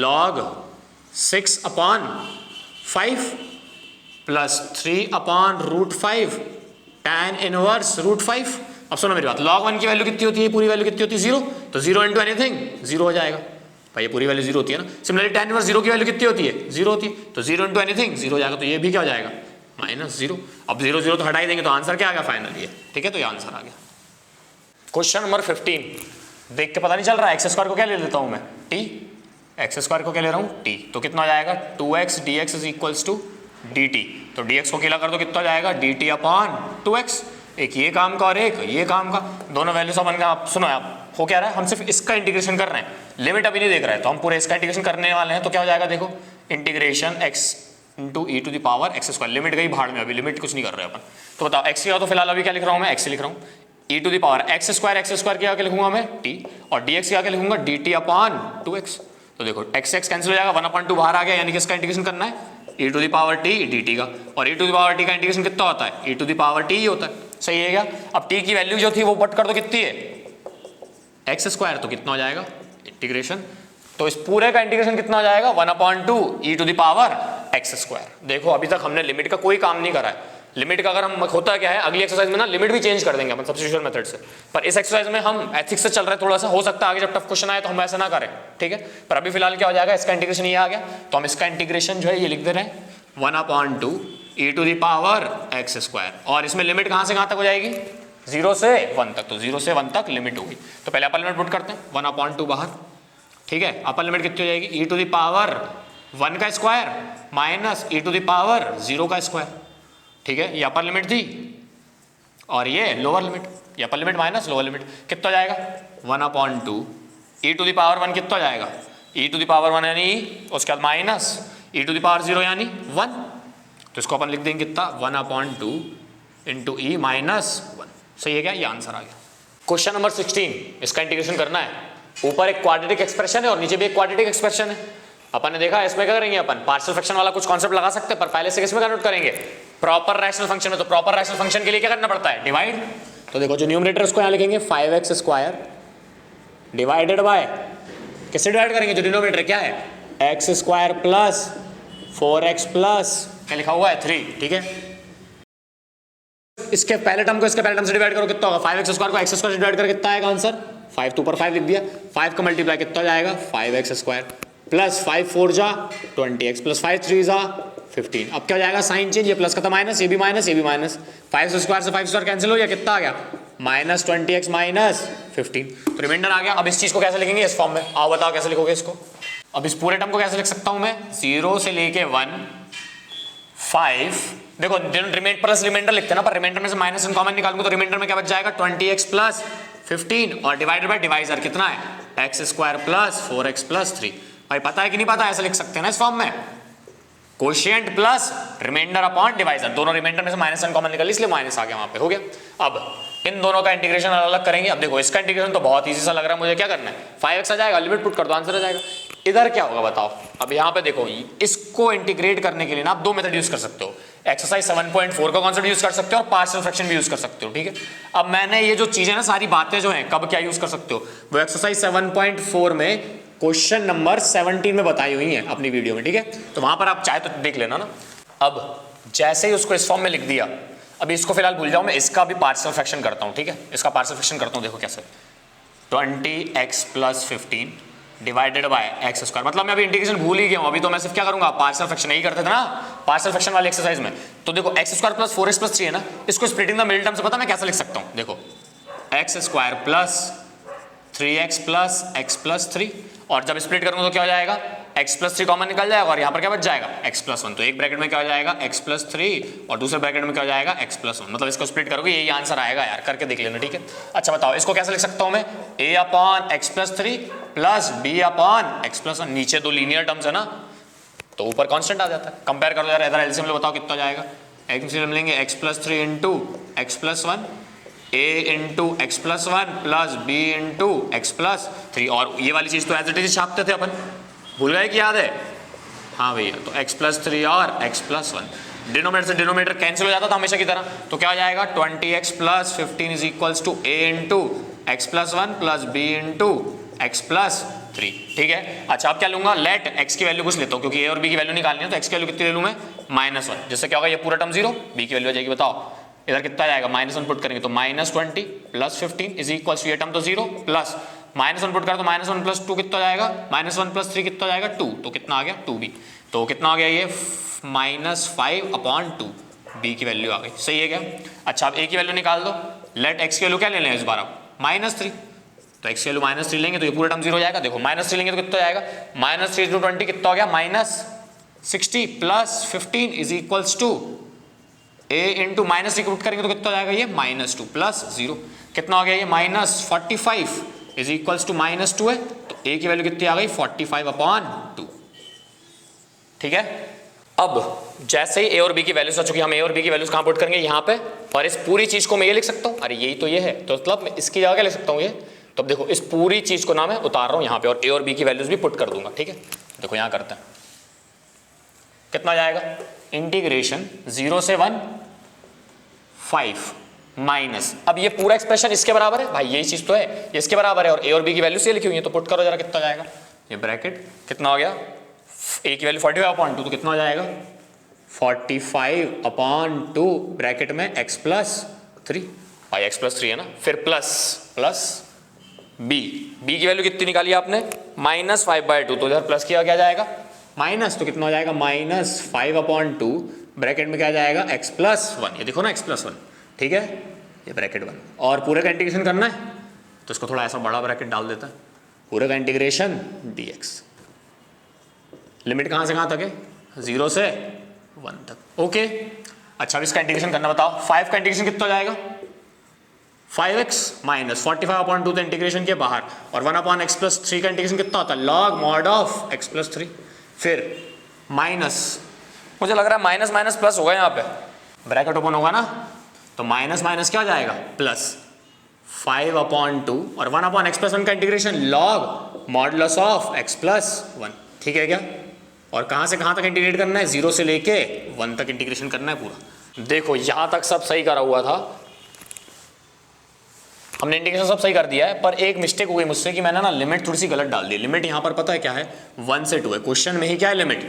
log 6/5 प्लस 3/√5 tan इनवर्स √5। अब सुनो मेरी बात, log 1 की वैल्यू कितनी होती है, पूरी वैल्यू कितनी होती है 0, तो 0 इंटू एनीथिंग 0 हो जाएगा भाई, ये पूरी वैल्यू 0 होती है ना। सिमिलरली tan इनवर्स 0 की वैल्यू कितनी होती है 0 होती है, तो 0 इंटू एनीथिंग 0 हो जाएगा, तो ये भी क्या हो जाएगा -0। अब 0 0 तो हटा ही देंगे, तो आंसर क्या आ गया फाइनल ये, ठीक है, तो ये आंसर आ गया। क्वेश्चन नंबर 15, देख के पता नहीं चल रहा है, एक्स स्क्वायर को क्या ले लेता हूं मैं t, एक्स स्क्वायर को क्या ले रहा हूं t, तो कितना आ जाएगा 2x dx is equals to dt, तो dx को अकेला कर दो कितना जाएगा dt/2x, एक ये काम का और एक ये काम का, दोनों वैल्यू सब आप सुनो, आप हो क्या रहा है, हम सिर्फ इसका इंटीग्रेशन कर रहे हैं, लिमिट अभी नहीं देख रहे हैं, तो हम पूरे इसका इंटीग्रेशन करने वाले हैं, तो क्या हो जाएगा देखो integration x into e to the power x square, limit गई भाड़ में, अभी लिमिट कुछ नहीं कर रहे अपन, तो बताओ x की, तो फिलहाल अभी क्या लिख रहा हूँ मैं, x लिख रहा हूँ, e to the power x square की आगे लिखूंगा मैं t, और dx की आगे लिखूंगा dt/2x, तो देखो x x कैंसिल हो जाएगा, 1/2 बाहर आ गया, यानी कि इसका इंटीग्रेशन करना है e to the power t dt का, और e to the power t का इंटीग्रेशन कितना होता है e to the power t ही होता है, सही है क्या। अब t की वैल्यू जो थी वो पुट कर दो, कितनी है x स्क्वायर, तो कितना हो जाएगा इंटीग्रेशन, तो इस पूरे का इंटीग्रेशन कितना हो जाएगा 1/2 e to the power x square. देखो अभी तक हमने लिमिट का कोई काम नहीं करा है, लिमिट का अगर हम होता क्या है, अगली एक्सरसाइज में ना लिमिट भी चेंज कर देंगे अपन सब्स्टिट्यूशन मेथड से, पर इस एक्सरसाइज में हम एथिक्स से चल रहे हैं थोड़ा सा, हो सकता है आगे जब टफ क्वेश्चन आए तो हम ऐसा ना करें, ठीक है, पर अभी फिलहाल क्या हो जाएगा, इसका इंटीग्रेशन ये आ गया, तो हम इसका इंटीग्रेशन जो है ये लिख दे रहे हैं 1/2 e to the power x square, और इसमें लिमिट कहां से कहां तक हो जाएगी 0 से 1 तक, तो 0 से 1 तक लिमिट होगी, तो पहले अपर लिमिट पुट करते हैं 1/2 बाहर, ठीक है, अपर लिमिट कितनी हो जाएगी e टू द पावर 1 का square minus e to the power 0 का स्क्वायर, ठीक है, ये अपर लिमिट थी और ये लोअर लिमिट, ये upper limit minus lower limit, कितना हो जाएगा 1/2 e टू द पावर 1 कितना हो जाएगा e टू द पावर 1 यानी उसके बाद minus e to the power 0 यानी 1, तो इसको अपन लिख देंगे कितना 1/2 इंटू e माइनस 1, सही है क्या, ये आंसर आ गया। क्वेश्चन नंबर 16, इसका इंटीग्रेशन करना है, ऊपर एक क्वाड्रेटिक एक्सप्रेशन है और नीचे भी एक क्वाड्रेटिक एक्सप्रेशन है, अपन ने देखा इसमें क्या करेंगे, अपन पार्शियल फ्रैक्शन वाला कुछ कॉन्सेप्ट लगा सकते हैं, पर पहले से किसमें कन्वर्ट करेंगे प्रॉपर रैशनल फंक्शन में, तो प्रॉपर रैशनल फंक्शन के लिए क्या करना पड़ता है डिवाइड, तो देखो जो न्यूमरेटर उसको यहाँ लिखेंगे 5x स्क्वायर डिवाइडेड बाय, किससे डिवाइड करेंगे, जो डिनोमिनेटर क्या है x square plus 4x plus क्या लिखा हुआ है 3, ठीक है, इसके पहले टर्म को इसके पहले टर्म से डिवाइड करो कितना होगा 5x स्क्वायर को x स्क्वायर से डिवाइड कर कितना आएगा आंसर 5, तो ऊपर 5 लिख दिया, 5 का मल्टीप्लाई कितना जाएगा 5x स्क्वायर प्लस 5 4 जा 20x प्लस 5 3 जा 15, अब क्या हो जाएगा साइन चेंज, ये प्लस का था माइनस, ये भी माइनस, ये भी माइनस, 5 स्क्वायर से 5 स्क्वायर कैंसिल हो गया, कितना आ गया -20x माइनस 15, तो रिमाइंडर आ गया। अब इस चीज को कैसे लिखेंगे इस फॉर्म में, आओ बताओ कैसे लिखोगे इसको, अब इस पूरे टर्म को कैसे लिख सकता हूं मैं 0 से लेके 1 5, देखो रिमाइंडर प्लस रिमाइंडर लिखते हैं ना, पर रिमाइंडर में से माइनस कॉमन निकालूंगा तो रिमाइंडर में क्या बच जाएगा 20x प्लस 15 और डिवाइडेड बाय डिवाइजर कितना है x square plus 4x plus 3, भाई पता है कि नहीं पता, ऐसा लिख सकते हैं ना इस फॉर्म में, quotient plus remainder upon divisor, दोनों रिमाइंडर में से माइनस कॉमन निकल इसलिए माइनस आ गया वहां पे, हो गया। अब इन दोनों का इंटीग्रेशन अलग अलग करेंगे, अब देखो इसका इंटीग्रेशन तो बहुत इजी सा लग रहा है मुझे, क्या करना है 5x आ जाएगा, लिमिट पुट कर दो आंसर आ जाएगा, इधर क्या होगा बताओ, अब यहाँ पे देखो इसको इंटीग्रेट करने के लिए ना आप दो मेथड यूज कर सकते हो, एक्सरसाइज 7.4 का कॉन्सेप्ट यूज कर सकते हो और पार्शियल फ्रैक्शन भी यूज कर सकते हो, ठीक है। अब मैंने ये जो चीजें ना सारी बातें जो हैं कब क्या यूज कर सकते हो, वो एक्सरसाइज 7.4 में क्वेश्चन नंबर 17 में बताई हुई है अपनी वीडियो में, ठीक है, तो वहां पर आप चाहे तो देख लेना ना। अब जैसे ही उसको इस फॉर्म में लिख दिया, अभी इसको फिलहाल भूल जाओ, मैं इसका भी पार्शियल फ्रैक्शन करता हूँ, ठीक है, इसका पार्शियल फ्रैक्शन करता हूँ, देखो कैसे 20x plus 15 divided by x square, मतलब मैं अभी इंटीग्रेशन भूल ही गया हूँ, अभी तो मैं सिर्फ क्या करूंगा पार्शियल फ्रैक्शन नहीं करते थे ना, पार्शियल फ्रैक्शन वाली एक्सरसाइज में। तो देखो x square plus 4x plus 3 है ना, इसको स्प्लिटिंग द मिडिल टर्म से पता मैं कैसे लिख सकता हूँ, देखो x square plus 3x plus x plus 3, और जब स्प्लिट करूंगा तो क्या हो जाएगा, x प्लस 3 कॉमन निकल जाएगा और यहाँ पर क्या बच जाएगा x प्लस 1। तो एक ब्रैकेट में क्या हो जाएगा x प्लस 3 और दूसरे ब्रैकेट में क्या हो जाएगा x प्लस 1। मतलब इसको स्प्लिट करोगे यही आंसर आएगा यार, करके देख लेना, ठीक है। अच्छा बताओ इसको कैसे लिख सकता हूँ मैं, a upon x plus 3 plus b upon x plus 1। नीचे दो लीनियर टर्म्स है ना, तो ऊपर कांस्टेंट आ जाता है। कंपेयर करो यार, इधर एलसीएम लो, बताओ कितना जाएगा। एलसीएम लेंगे x plus 3 into x plus 1, a into x plus 1 plus B into x plus 3, और ये वाली चीज़ तो एज इट इज छापते थे अपन, भूल गए कि याद है, हाँ भैया। तो x प्लस 3 और x प्लस 1, डिनोमिनेटर से डिनोमिनेटर कैंसिल हो जाता था हमेशा की तरह, तो क्या हो जाएगा 20x plus 15 is equals to a into x plus 1 plus B into x plus 3, ठीक है। अच्छा अब क्या लूंगा, लेट x की वैल्यू कुछ लेता हूँ क्योंकि a और b की वैल्यू निकालनी है, तो x की वैल्यू कितनी ले लूँ मैं, -1, जिससे क्या होगा ये पूरा टर्म 0, b की वैल्यू आ जाएगी, बताओ इधर कितना जाएगा, -1 पुट करेंगे तो -20 प्लस 15 इज इक्वल टू ये टर्म तो 0 प्लस -1 पुट कर तो -1 प्लस 2 कितना जाएगा, -1 प्लस 3 कितना जाएगा 2, तो कितना आ गया 2b। तो कितना आ गया ये -5/2, b की वैल्यू आ गई, सही है क्या। अच्छा अब a की वैल्यू निकाल दो, लेट x की वैल्यू क्या ले लें इस बार अब, -3, तो x की वैल्यू -3 लेंगे तो ये पूरा टर्म 0 हो जाएगा। देखो -3 लेंगे तो कितना जाएगा, -3 × 20 कितना हो गया, -60 plus 15 is equals to a into -3 put करेंगे तो कितना जाएगा ये -2 प्लस 0, कितना हो गया ये -45 इज इक्वल्स टू -2 है, तो a की वैल्यू कितनी आ गई 45/2, ठीक है। अब जैसे ही a और b की वैल्यूज आ चुकी, हम a और b की वैल्यूज कहाँ पुट करेंगे, यहाँ पे, और इस पूरी चीज को मैं ये लिख सकता हूँ, अरे यही तो ये है, तो मतलब मैं इसकी जगह क्या लिख सकता हूँ ये, तो अब देखो इस पूरी चीज को ना मैं उतार रहा हूँ यहाँ पे और a और b की वैल्यूज भी पुट कर दूंगा, ठीक है। देखो यहाँ करते हैं, कितना जाएगा, इंटीग्रेशन 0 से 1 5 माइनस, अब ये पूरा एक्सप्रेशन इसके बराबर है भाई, यही चीज तो है, ये इसके बराबर है और a और b की वैल्यू से लिखी हुई है, तो पुट करो जरा कितना जाएगा, ये ब्रैकेट कितना हो गया, a की वैल्यू 45/2 तो कितना हो जाएगा 45/2 ब्रैकेट में x प्लस 3 भाई, x प्लस 3 है ना, फिर प्लस b की वैल्यू कितनी निकाली आपने -5/2, तो इधर प्लस किया क्या जाएगा माइनस, तो कितना हो जाएगा -5/2 ब्रैकेट में क्या जाएगा x प्लस 1, ये देखो ना x प्लस 1, ठीक है, ये ब्रैकेट 1, और पूरे का इंटीग्रेशन करना है तो इसको थोड़ा ऐसा बड़ा ब्रैकेट डाल देता है, पूरे का इंटीग्रेशन dx, लिमिट कहाँ से कहाँ तक है 0 से 1 तक, ओके। अच्छा अब इसका इंटीग्रेशन करना बताओ, 5 का इंटीग्रेशन कितना हो जाएगा 5x माइनस 45/2 तो इंटीग्रेशन के बाहर, और 1/x प्लस 3 का इंटीग्रेशन कितना होता है log mod of x plus 3, फिर माइनस, मुझे लग रहा है माइनस माइनस प्लस होगा यहाँ पे, ब्रैकेट ओपन होगा ना, तो माइनस माइनस क्या हो जाएगा प्लस 5/2 और 1/x प्लस 1 का integration log modulus of x plus 1, ठीक है क्या। और कहाँ से कहाँ तक इंटीग्रेट करना है, 0 से लेके 1 तक इंटीग्रेशन करना है पूरा। देखो यहाँ तक सब सही करा हुआ था, हमने इंटीग्रेशन सब सही कर दिया है, पर एक मिस्टेक हो गई मुझसे कि मैंने ना लिमिट थोड़ी सी गलत डाल दी। लिमिट यहाँ पर पता है क्या है 1 से 2 है, क्वेश्चन में ही क्या है लिमिट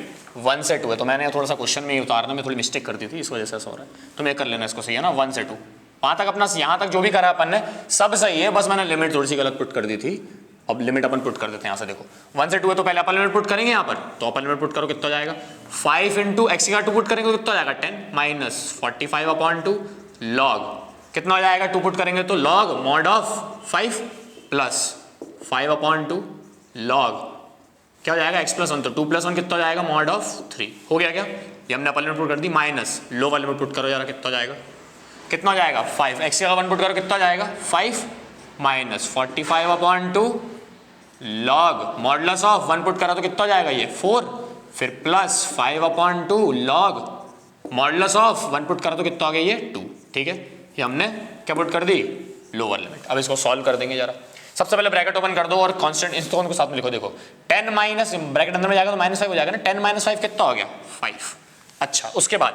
1 से 2 है, तो मैंने थोड़ा सा क्वेश्चन में ही उतारना में थोड़ी मिस्टेक कर दी थी, इस वजह से ऐसा हो रहा है, तो मैं कर लेना इसको, सही है ना 1 से 2, वहाँ तक अपना यहाँ तक जो भी करा अपन ने सब सही है, बस मैंने लिमिट थोड़ी सी गलत पुट कर दी थी। अब लिमिट अपन पुट कर देते हैं यहाँ से, देखो 1 से 2 है तो पहले अपन लिमिट पुट करेंगे यहाँ पर, तो अपन लिमिट पुट करो कितना जाएगा 5 इंटू एक्स का 2 पुट करेंगे तो कितना जाएगा 10 माइनस 45/2 लॉग कितना हो जाएगा 2 पुट करेंगे तो log mod of 5 plus 5/2 log क्या हो जाएगा x प्लस 1, तो 2 प्लस 1 कितना हो जाएगा मॉड ऑफ 3, हो गया क्या, ये हमने अपर लिमिट पुट कर दी, माइनस लो वाली लिमिट पुट करो जरा कितना हो जाएगा, कितना हो जाएगा 5, x का 1 पुट करो कितना हो जाएगा 5 minus 45/2 log modulus of 1 put करा तो कितना हो जाएगा ये 4, फिर plus 5/2 log modulus of 1 put करा तो कितना आ गया ये 2, ठीक है, ये हमने क्या पुट कर दी लोअर लिमिट। अब इसको सॉल्व कर देंगे जरा, सबसे पहले ब्रैकेट ओपन कर दो और कांस्टेंट इन दोनों को साथ में लिखो, देखो 10 माइनस ब्रैकेट अंदर में जाएगा तो -5 हो जाएगा ना, 10 - 5 कितना हो गया 5। अच्छा उसके बाद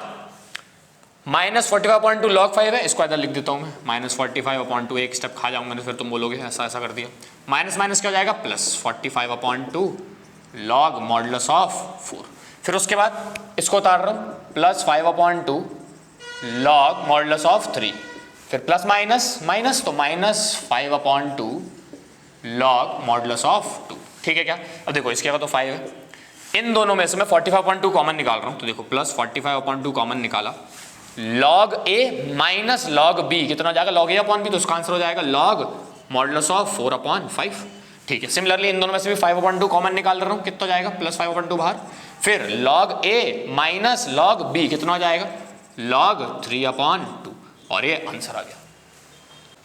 -45/2 लॉग 5 है, इसको इधर लिख देता हूँ मैं -45/2, एक स्टेप खा जाऊंगा नहीं फिर तुम बोलोगे ऐसा ऐसा कर दिया, माइनस माइनस क्या हो जाएगा प्लस 45/2 लॉग मॉडुलस ऑफ 4, फिर उसके बाद इसको उतार रहा हूँ प्लस 5/2 लॉग मॉडुलस ऑफ 3, फिर प्लस माइनस माइनस तो -5/2 लॉग मॉडुलस ऑफ 2, ठीक है क्या। अब देखो इसके बाद तो 5 है, इन दोनों में से मैं 45/2 कॉमन निकाल रहा हूं, तो देखो प्लस 45/2 कॉमन निकाला, log a minus log b कितना हो जाएगा, log a अपॉन b, तो उसका आंसर हो जाएगा log मॉडुलस ऑफ 4/5। ठीक है, सिमिलरली इन दोनों में से भी 5/2 कॉमन निकाल रहा हूं, कितना हो जाएगा प्लस 5/2 बाहर, फिर log a minus log b कितना हो जाएगा log 3/2, और ये आंसर आ गया।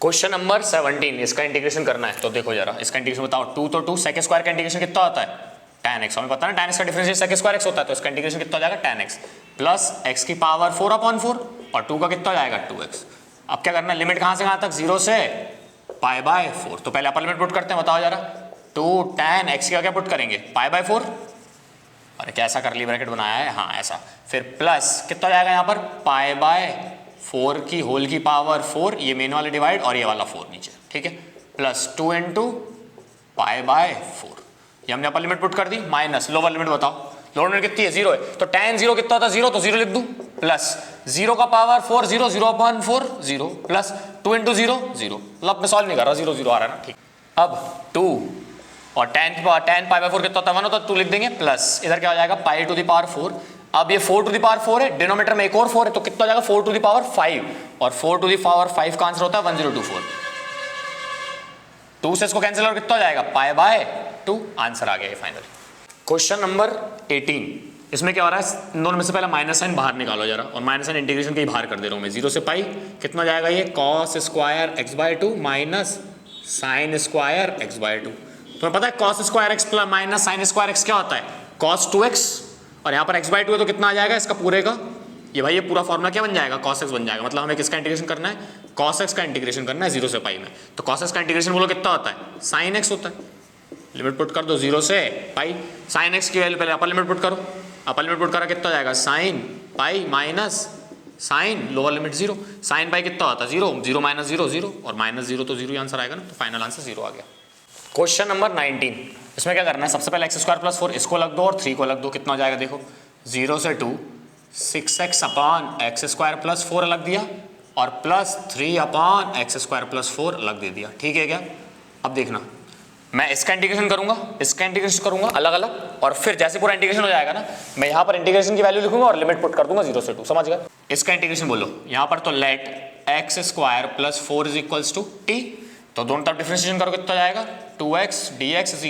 क्वेश्चन नंबर 17, इसका इंटीग्रेशन करना है, तो देखो जरा इसका इंटीग्रेशन बताओ। 2 तो 2, सेक स्क्वायर का इंटीग्रेशन कितना होता है tan x, हमें पता है ना tan x का डिफरेंशियल सेक स्क्वायर x होता है, तो इसका इंटीग्रेशन कितना हो जाएगा tan x प्लस x की पावर 4/4, और 2 का कितना हो जाएगा 2x। अब क्या करना है, लिमिट कहां से कहां तक, 0 से π/4, तो पहले अपर लिमिट पुट करते हैं, बताओ जरा। 2 tan x का क्या पुट करेंगे π/4, अरे कैसा करली ब्रैकेट बनाया है, हाँ ऐसा, फिर प्लस कितना जाएगा यहाँ पर π/4 की होल की पावर 4, ये मेन वाला डिवाइड और ये वाला 4 नीचे, ठीक है, प्लस 2 × π/4, ये हमने अपर लिमिट पुट कर दी, माइनस लोअर लिमिट बताओ, लोअर लिमिट कितनी है 0 है, तो tan 0 कितना होता है 0, तो 0 लिख दूं, प्लस 0 का पावर 4 0, 0/4 0, प्लस 2 × 0 0, मतलब मैं सॉल्व नहीं कर रहा, 0 0 आ रहा है ना, ठीक। अब 2 और tan π/4 कितना होता है 1 होता है, 2 लिख देंगे, प्लस इधर क्या हो जाएगा π⁴, अब ये 4⁴ है, डिनोमीटर में एक और 4 है, तो कितना हो जाएगा 4⁵, और 4⁵ का आंसर होता है 1024, 2 से इसको कैंसिल और कितना हो जाएगा π/2, आंसर आ गया ये फाइनली। क्वेश्चन नंबर 18, इसमें क्या हो रहा है, इन दोनों में से पहले माइनस साइन बाहर निकालो जरा, और माइनस साइन इंटीग्रेशन के ही बाहर कर दे रहा हूं मैं, 0 से पाई कितना जाएगा ये cos square x/2 minus sine square x/2, तो पता है cos square x plus minus sine square x क्या होता है cos 2x, और यहाँ पर x/2 है तो कितना आ जाएगा इसका पूरे का, ये भाई ये पूरा फॉर्मूला क्या बन जाएगा cos x बन जाएगा, मतलब हमें किसका इंटीग्रेशन करना है cos x का इंटीग्रेशन करना है 0 से पाई में, तो cos x का इंटीग्रेशन बोलो कितना होता है sin x होता है, लिमिट पुट कर दो 0 से पाई, sin x की वैल्यू पहले अपर लिमिट पुट करो, अपर लिमिट पुट करा कितना जाएगा sin pi minus sine lower limit 0, sin pi कितना होता है 0, 0 - 0 0, और -0 तो 0 ही आंसर आएगा ना, तो फाइनल आंसर 0 आ गया। क्वेश्चन नंबर 19, इसमें क्या करना है, सबसे पहले x² + 4 इसको लग दो और 3 को लग दो, कितना हो जाएगा देखो 0 से 2 6x/x² + 4 अलग दिया, और प्लस 3/x² + 4 अलग दे दिया, ठीक है क्या। अब देखना मैं इसका इंटीग्रेशन करूंगा, इसका इंटीग्रेशन करूंगा अलग अलग, और फिर जैसे पूरा इंटीग्रेशन हो जाएगा ना, मैं यहाँ पर इंटीग्रेशन की वैल्यू लिखूंगा और लिमिट पुट कर दूंगा 0 से 2, समझ गए। इसका इंटीग्रेशन बोलो यहाँ पर, तो लेट x² + 4 = t, तो दोनों तरफ डिफरेंशिएशन करो कितना जाएगा 2x dx =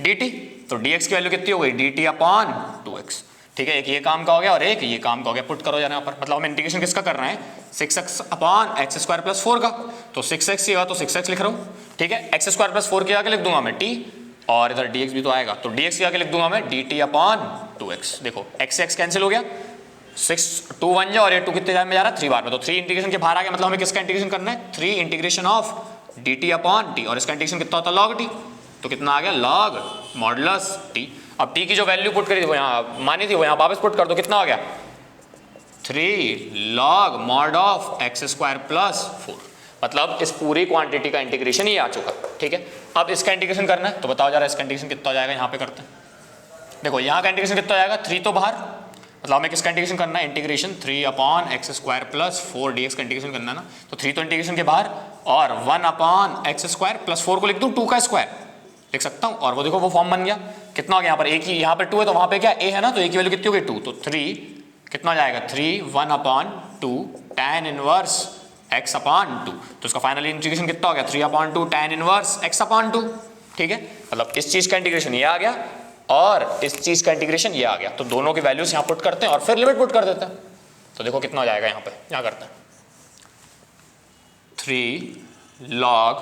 dt, तो dx की वैल्यू कितनी हो गई dt/2x, ठीक है, एक ये काम का हो गया और एक ये काम का हो गया, पुट करो यहाँ पर, मतलब हमें इंटीग्रेशन किसका करना है 6x/x² + 4 का, तो 6x होगा तो 6x लिख रहा हूँ, ठीक है, x² + 4 के आगे लिख दूंगा मैं t, और इधर dx भी तो आएगा, तो dx के आगे लिख दूंगा मैं dt/2x, देखो x कैंसिल हो गया, 6 2 1 जा, और ये 2 कितने जाए में जा रहा है 3 बार में, तो 3 इंटीग्रेशन के बाहर आ गया, मतलब हमें किसका इंटीग्रेशन करना है 3 इंटीग्रेशन ऑफ dt/t, और इसका इंटीग्रेशन कितना होता है log t, तो कितना आ गया log मॉडुलस t। अब t की जो वैल्यू पुट करी थी वो यहाँ मानी थी वो यहाँ वापस पुट कर दो, कितना आ गया 3 log mod ऑफ x² + 4, मतलब इस पूरी क्वांटिटी का इंटीग्रेशन ये आ चुका, ठीक है। अब इसका इंटीग्रेशन करना है, तो बताओ जरा इसका इंटीग्रेशन कितना हो जाएगा, यहाँ पे करते हैं, देखो यहाँ का इंटीग्रेशन कितना हो जाएगा 3 तो बाहर, मतलब हमें किसका इंटीग्रेशन करना है इंटीग्रेशन 3/x² + 4 dx का इंटीग्रेशन करना है ना, तो 3 तो इंटीग्रेशन के बाहर, और 1/x² + 4 को लिख दूं 2 का स्क्वायर लिख सकता हूं, और वो देखो वो फॉर्म बन गया, कितना हो गया यहाँ पर, एक ही यहाँ पर 2 है तो वहाँ पे क्या a है ना, तो a की वैल्यू कितनी हो गई 2, तो 3 कितना हो जाएगा 3 1/2 tan 1 x/2, तो इसका फाइनल इंटीग्रेशन कितना हो गया 3/2 tan 1 x/2, ठीक है, मतलब इस चीज का इंटीग्रेशन ये आ गया और इस चीज का इंटीग्रेशन ये आ गया, तो दोनों की वैल्यूज यहाँ पुट करते हैं और फिर लिमिट पुट कर देते हैं, तो देखो कितना हो जाएगा यहाँ पे, यहाँ करते हैं 3 log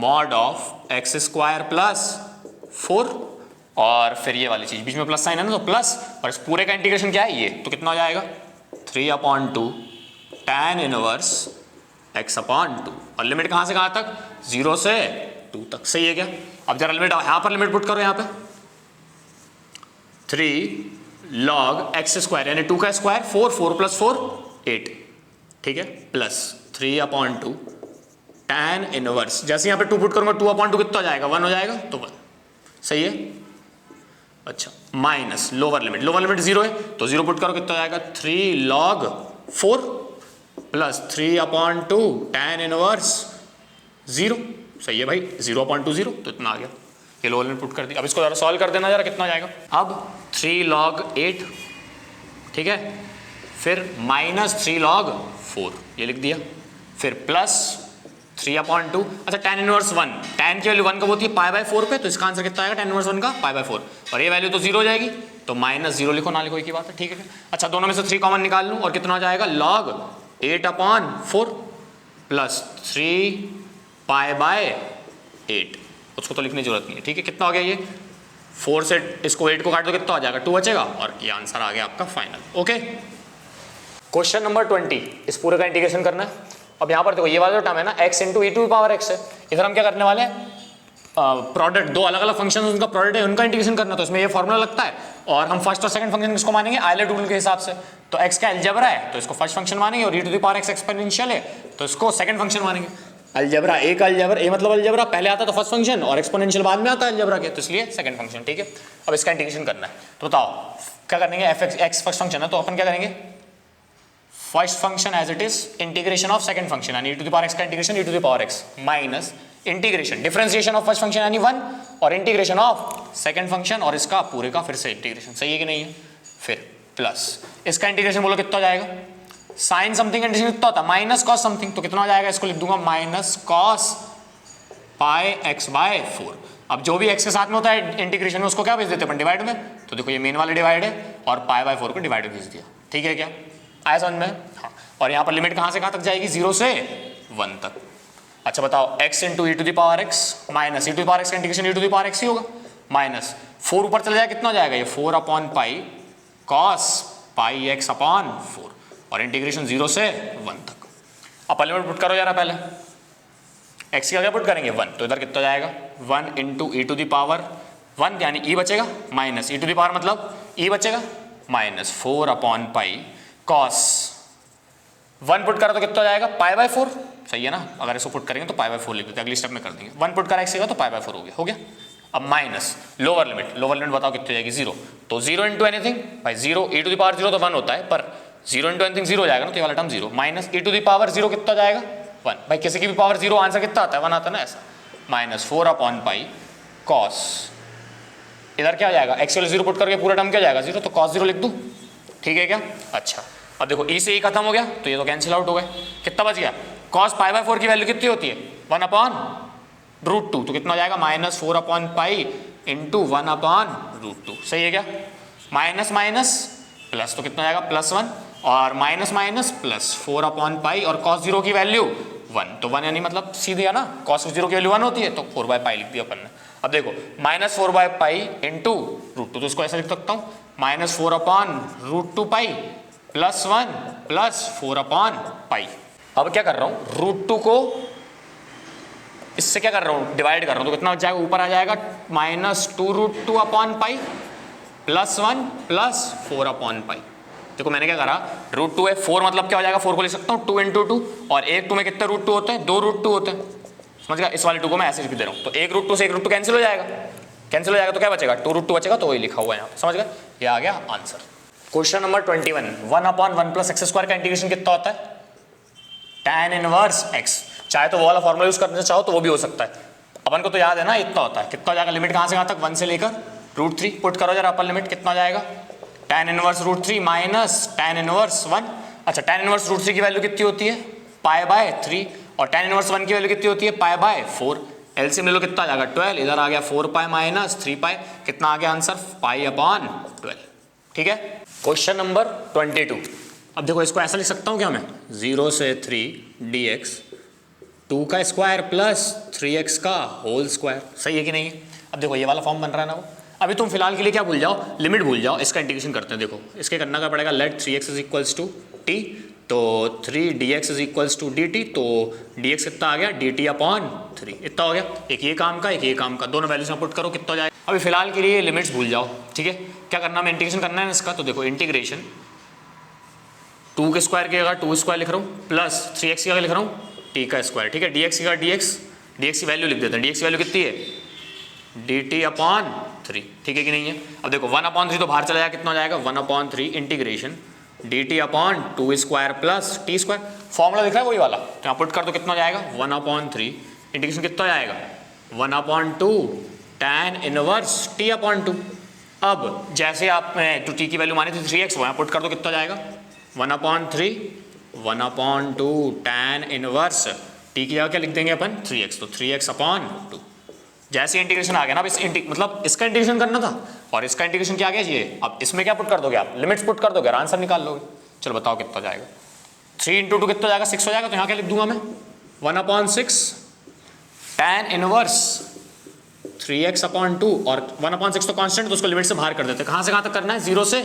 mod ऑफ x² + 4, और फिर ये वाली चीज बीच में प्लस साइन है ना, तो प्लस, और इस पूरे का इंटीग्रेशन क्या है ये, तो कितना हो जाएगा 3/2 tan 1 x/2, और लिमिट कहां से कहां तक 0 से 2 तक, सही है क्या। अब जरा लिमिट यहाँ पर लिमिट पुट करो, यहाँ पे 3 log x² यानी 2 का स्क्वायर 4 4 + 4 8, ठीक है, प्लस 3/2 tan 1, जैसे यहाँ पे 2 पुट करूंगा 2/2 कितना हो जाएगा 1 हो जाएगा, तो 1, सही है। अच्छा, माइनस लोअर लिमिट 0 है तो 0 पुट करो कितना हो जाएगा 3 log 4 + 3/2 tan 1 0, सही है भाई 0/2 0, तो इतना आ गया। ये लोअर लिमिट पुट कर दी। अब इसको जरा सॉल्व कर देना जरा, कितना हो जाएगा। अब 3 log 8, ठीक है, फिर -3 log 4 ये लिख दिया, फिर प्लस 3/2। अच्छा tan इनवर्स 1, tan की वैल्यू 1 कब होती है, π/4 पे, तो इसका आंसर कितना आएगा tan इनवर्स 1 का π/4, और ये वैल्यू तो 0 हो जाएगी, तो -0 लिखो ना लिखो एक ही बात है, ठीक है। अच्छा दोनों में से 3 कॉमन निकाल लूँ और कितना हो जाएगा log 8/4 प्लस 3 π/8, उसको तो लिखने की जरूरत नहीं है, ठीक है। कितना हो गया ये 4 से इसको 8 को काट दो कितना हो जाएगा 2 बचेगा, और ये आंसर आ गया आपका फाइनल। ओके, क्वेश्चन नंबर 20, इस पूरे का इंटीग्रेशन करना है। अब यहाँ पर देखो ये वाला जो टर्म है ना x into e to power x है, इधर हम क्या करने वाले हैं, प्रोडक्ट, दो अलग अलग फंक्शन उनका प्रोडक्ट है, उनका इंटीग्रेशन करना, तो इसमें ये फॉर्मूला लगता है, और हम फर्स्ट और सेकंड फंक्शन किसको मानेंगे, आयलर रूल के हिसाब से। तो x का अलजेब्रा है तो इसको फर्स्ट फंक्शन मानेंगे, और e to the power x exponential है तो इसको सेकंड फंक्शन मानेंगे। अलजेब्रा एक अलजेब्रा, ए मतलब अलजेब्रा पहले आता तो फर्स्ट फंक्शन, और एक्सपोनेंशियल बाद में आता है अलजेब्रा के, तो इसलिए सेकंड फंक्शन, ठीक है। अब इसका इंटीग्रेशन करना है, तो बताओ क्या करेंगे, एफ एक्स फर्स्ट फंक्शन है तो अपन क्या करेंगे, first function as it is integration of second function यानी e to the power x का integration e to the power x minus integration differentiation of first function यानी 1 और इंटीग्रेशन ऑफ सेकंड फंक्शन और इसका पूरे का फिर से इंटीग्रेशन, सही है कि नहीं है। फिर प्लस इसका इंटीग्रेशन बोलो कितना हो जाएगा, साइन समथिंग इंटीग्रेशन कितना होता है माइनस कॉस समथिंग, तो कितना हो जाएगा, इसको लिख दूंगा माइनस कॉस πx/4। अब जो भी x के साथ में होता है इंटीग्रेशन में उसको क्या भेज देते हैं अपन, डिवाइड में, तो देखो ये मेन वाले डिवाइड है और π/4 को डिवाइड भेज दिया, ठीक है क्या, आया समझ में। हाँ, और यहाँ पर लिमिट कहाँ से कहाँ तक जाएगी, 0 से 1 तक। अच्छा बताओ x into e to the power x minus e to the power x का integration e to the power x ही होगा, माइनस 4 ऊपर चला जाए कितना हो जाएगा, ये 4/π cos πx/4 और इंटीग्रेशन 0 से 1 तक। अब लिमिट पुट करो जरा, पहले x की क्या पुट करेंगे 1, तो इधर कितना जाएगा 1 into e to the power 1 यानी e बचेगा, minus e to the power मतलब e बचेगा, माइनस 4/π cos 1 पुट करा तो कितना हो जाएगा π/4, सही है ना। अगर इसको पुट करेंगे तो π/4 लिख देते, अगली स्टेप में कर देंगे। 1 पुट करा x तो π/4 हो गया। अब माइनस लोअर लिमिट बताओ कितनी हो जाएगी 0, तो 0 इंटू एनीथिंग भाई 0 e टू द पावर 0 तो 1 होता है, पर 0 इंटू एनीथिंग 0 हो जाएगा ना, तो ये वाला term 0 minus e to the power 0 कितना हो जाएगा 1, भाई किसी की भी पावर 0 आंसर कितना आता है 1 आता है ना, ऐसा माइनस 4/π cos, इधर क्या हो जाएगा x के लिए 0 पुट करके पूरा टर्म क्या हो जाएगा 0, तो cos 0 लिख दूँ, ठीक है क्या। अच्छा अब देखो e से e खत्म हो गया तो ये तो कैंसिल आउट हो गए, कितना बच गया, cos π/4 की वैल्यू कितनी होती है 1/√2, तो कितना हो जाएगा माइनस 4/π इंटू 1/√2, सही है क्या। माइनस माइनस प्लस तो कितना हो जाएगा +1 और माइनस माइनस प्लस 4/π और cos 0 की वैल्यू 1, तो 1 यानी मतलब सीधे है ना, cos 0 की वैल्यू 1 होती है तो 4/π लिख दिया अपन ने। अब देखो माइनस 4/π इंटू √2, तो इसको ऐसा लिख सकता हूँ माइनस 4/√2π प्लस 1 प्लस 4/π। अब क्या कर रहा हूँ √2 को इससे क्या कर रहा हूँ डिवाइड कर रहा हूँ, तो कितना हो जाएगा ऊपर आ जाएगा माइनस 2√2/π प्लस 1 प्लस 4/π। देखो मैंने क्या करा √2 है 4 मतलब क्या हो जाएगा 4 को लिख सकता हूँ 2 इंटू 2, और एक 2 में कितने √2 होते हैं 2 √2 होते हैं, समझ गया। इस वाले 2 को मैं ऐसे लिख दे रहा हूँ, तो एक √2 से एक √2 कैंसिल हो जाएगा, तो क्या बचेगा 2 √2 बचेगा, तो वही लिखा हुआ है यहाँ पे, समझ गए, ये आ गया answer. Question number 21, 1/1 plus x² का इंटीग्रेशन कितना होता है, tan इनवर्स x, चाहे तो वो वाला फॉर्मूला यूज करना चाहो तो वो भी हो सकता है, अपन को तो याद है ना इतना होता है, कितना हो जाएगा लिमिट कहाँ से कहाँ तक 1 से लेकर √3, पुट करो जरा अपर लिमिट कितना हो जाएगा tan inverse √3 minus tan inverse 1। अच्छा tan इनवर्स √3 की वैल्यू कितनी होती है π/3 और tan इनवर्स 1 की वैल्यू कितनी होती है π/4, एलसीएम ले लो कितना आ जाएगा 12, इधर आ गया 4π माइनस 3π, कितना आ गया आंसर π/12, ठीक है। क्वेश्चन नंबर 22, अब देखो इसको ऐसा लिख सकता हूँ क्या मैं 0 से 3 dx 2 का स्क्वायर प्लस 3x का होल स्क्वायर, सही है कि नहीं है। अब देखो ये वाला फॉर्म बन रहा है ना वो, अभी तुम फिलहाल के लिए क्या भूल जाओ लिमिट भूल जाओ, इसका इंटीग्रेशन करते हैं। देखो इसके करना क्या पड़ेगा, let 3x is equals to t, तो 3dx is equals to dt, तो dx कितना आ गया dt/3, इतना हो गया, एक ये काम का एक ये काम का, दोनों वैल्यूज में पुट करो कितना हो जाएगा। अभी फिलहाल के लिए लिमिट्स भूल जाओ, ठीक है। क्या करना है इंटीग्रेशन करना है इसका, तो देखो इंटीग्रेशन 2 के स्क्वायर की जगह 2 स्क्वायर लिख रहा हूँ प्लस 3x की जगह लिख रहा हूँ t का स्क्वायर, ठीक है। dx की जगह dx की वैल्यू लिख देते हैं, dx की वैल्यू कितनी है dt/3, ठीक है कि नहीं है। अब देखो 1/3 तो बाहर चला जाएगा, कितना हो जाएगा 1/3 integration dt/2 square plus t square, formula दिख रहा है वही वाला, तो यहाँ पुट कर दो कितना हो जाएगा 1/3 इंटीग्रेशन कितना हो जाएगा 1/2 tan इनवर्स t अपॉन 2। अब जैसे आपने तो t की वैल्यू मानी थी 3x, वहाँ पुट कर दो, कितना जाएगा 1/3 1/2 tan इनवर्स t की जगह क्या लिख देंगे अपन 3x, तो 3x अपॉन 2। जैसे इंटीग्रेशन आ गया ना, अब इस मतलब इसका इंटीग्रेशन करना था और इसका इंटीग्रेशन क्या आ गया ये, अब इसमें क्या पुट कर दोगे आप, लिमिट्स पुट कर दोगे और आंसर निकाल लोगे। चलो बताओ कितना जाएगा, 3 × 2 कितना जाएगा 6 हो जाएगा, तो यहाँ क्या लिख दूंगा मैं 1/6 tan इनवर्स 3x अपॉन 2 और 1/6 तो कांस्टेंट, तो उसको लिमिट से बाहर कर देते। कहाँ से कहाँ तक करना है, 0 से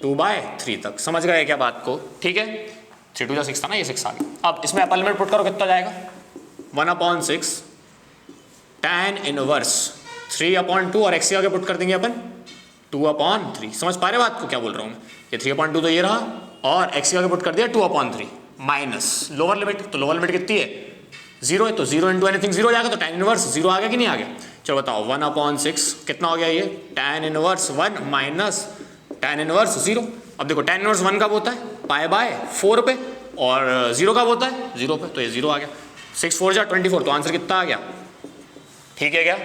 2/3 तक। समझ गए क्या बात को, ठीक है। 3 2 6 था ना, ये 6 आ गया। अब इसमें अपर लिमिट पुट करो, कितना जाएगा 1/6 tan इनवर्स 3/2 और x के आगे पुट कर देंगे अपन 2/3। समझ पा रहे बात को क्या बोल रहा हूँ मैं, ये 3/2 तो ये रहा और x के आगे पुट कर दिया 2/3 माइनस लोअर लिमिट, तो लोअर लिमिट कितनी है 0 है, तो 0 × एनीथिंग 0 हो जाएगा, तो tan इनवर्स 0 आ गया कि नहीं आ गया। चलो बताओ 1/6 कितना हो गया ये tan inverse 1 minus tan inverse 0। अब देखो tan इनवर्स 1 कब होता है π/4 पे और 0 कब होता है 0 पे, तो ये 0 आ गया। 6 4 जा 24, तो आंसर कितना आ गया, ठीक है क्या।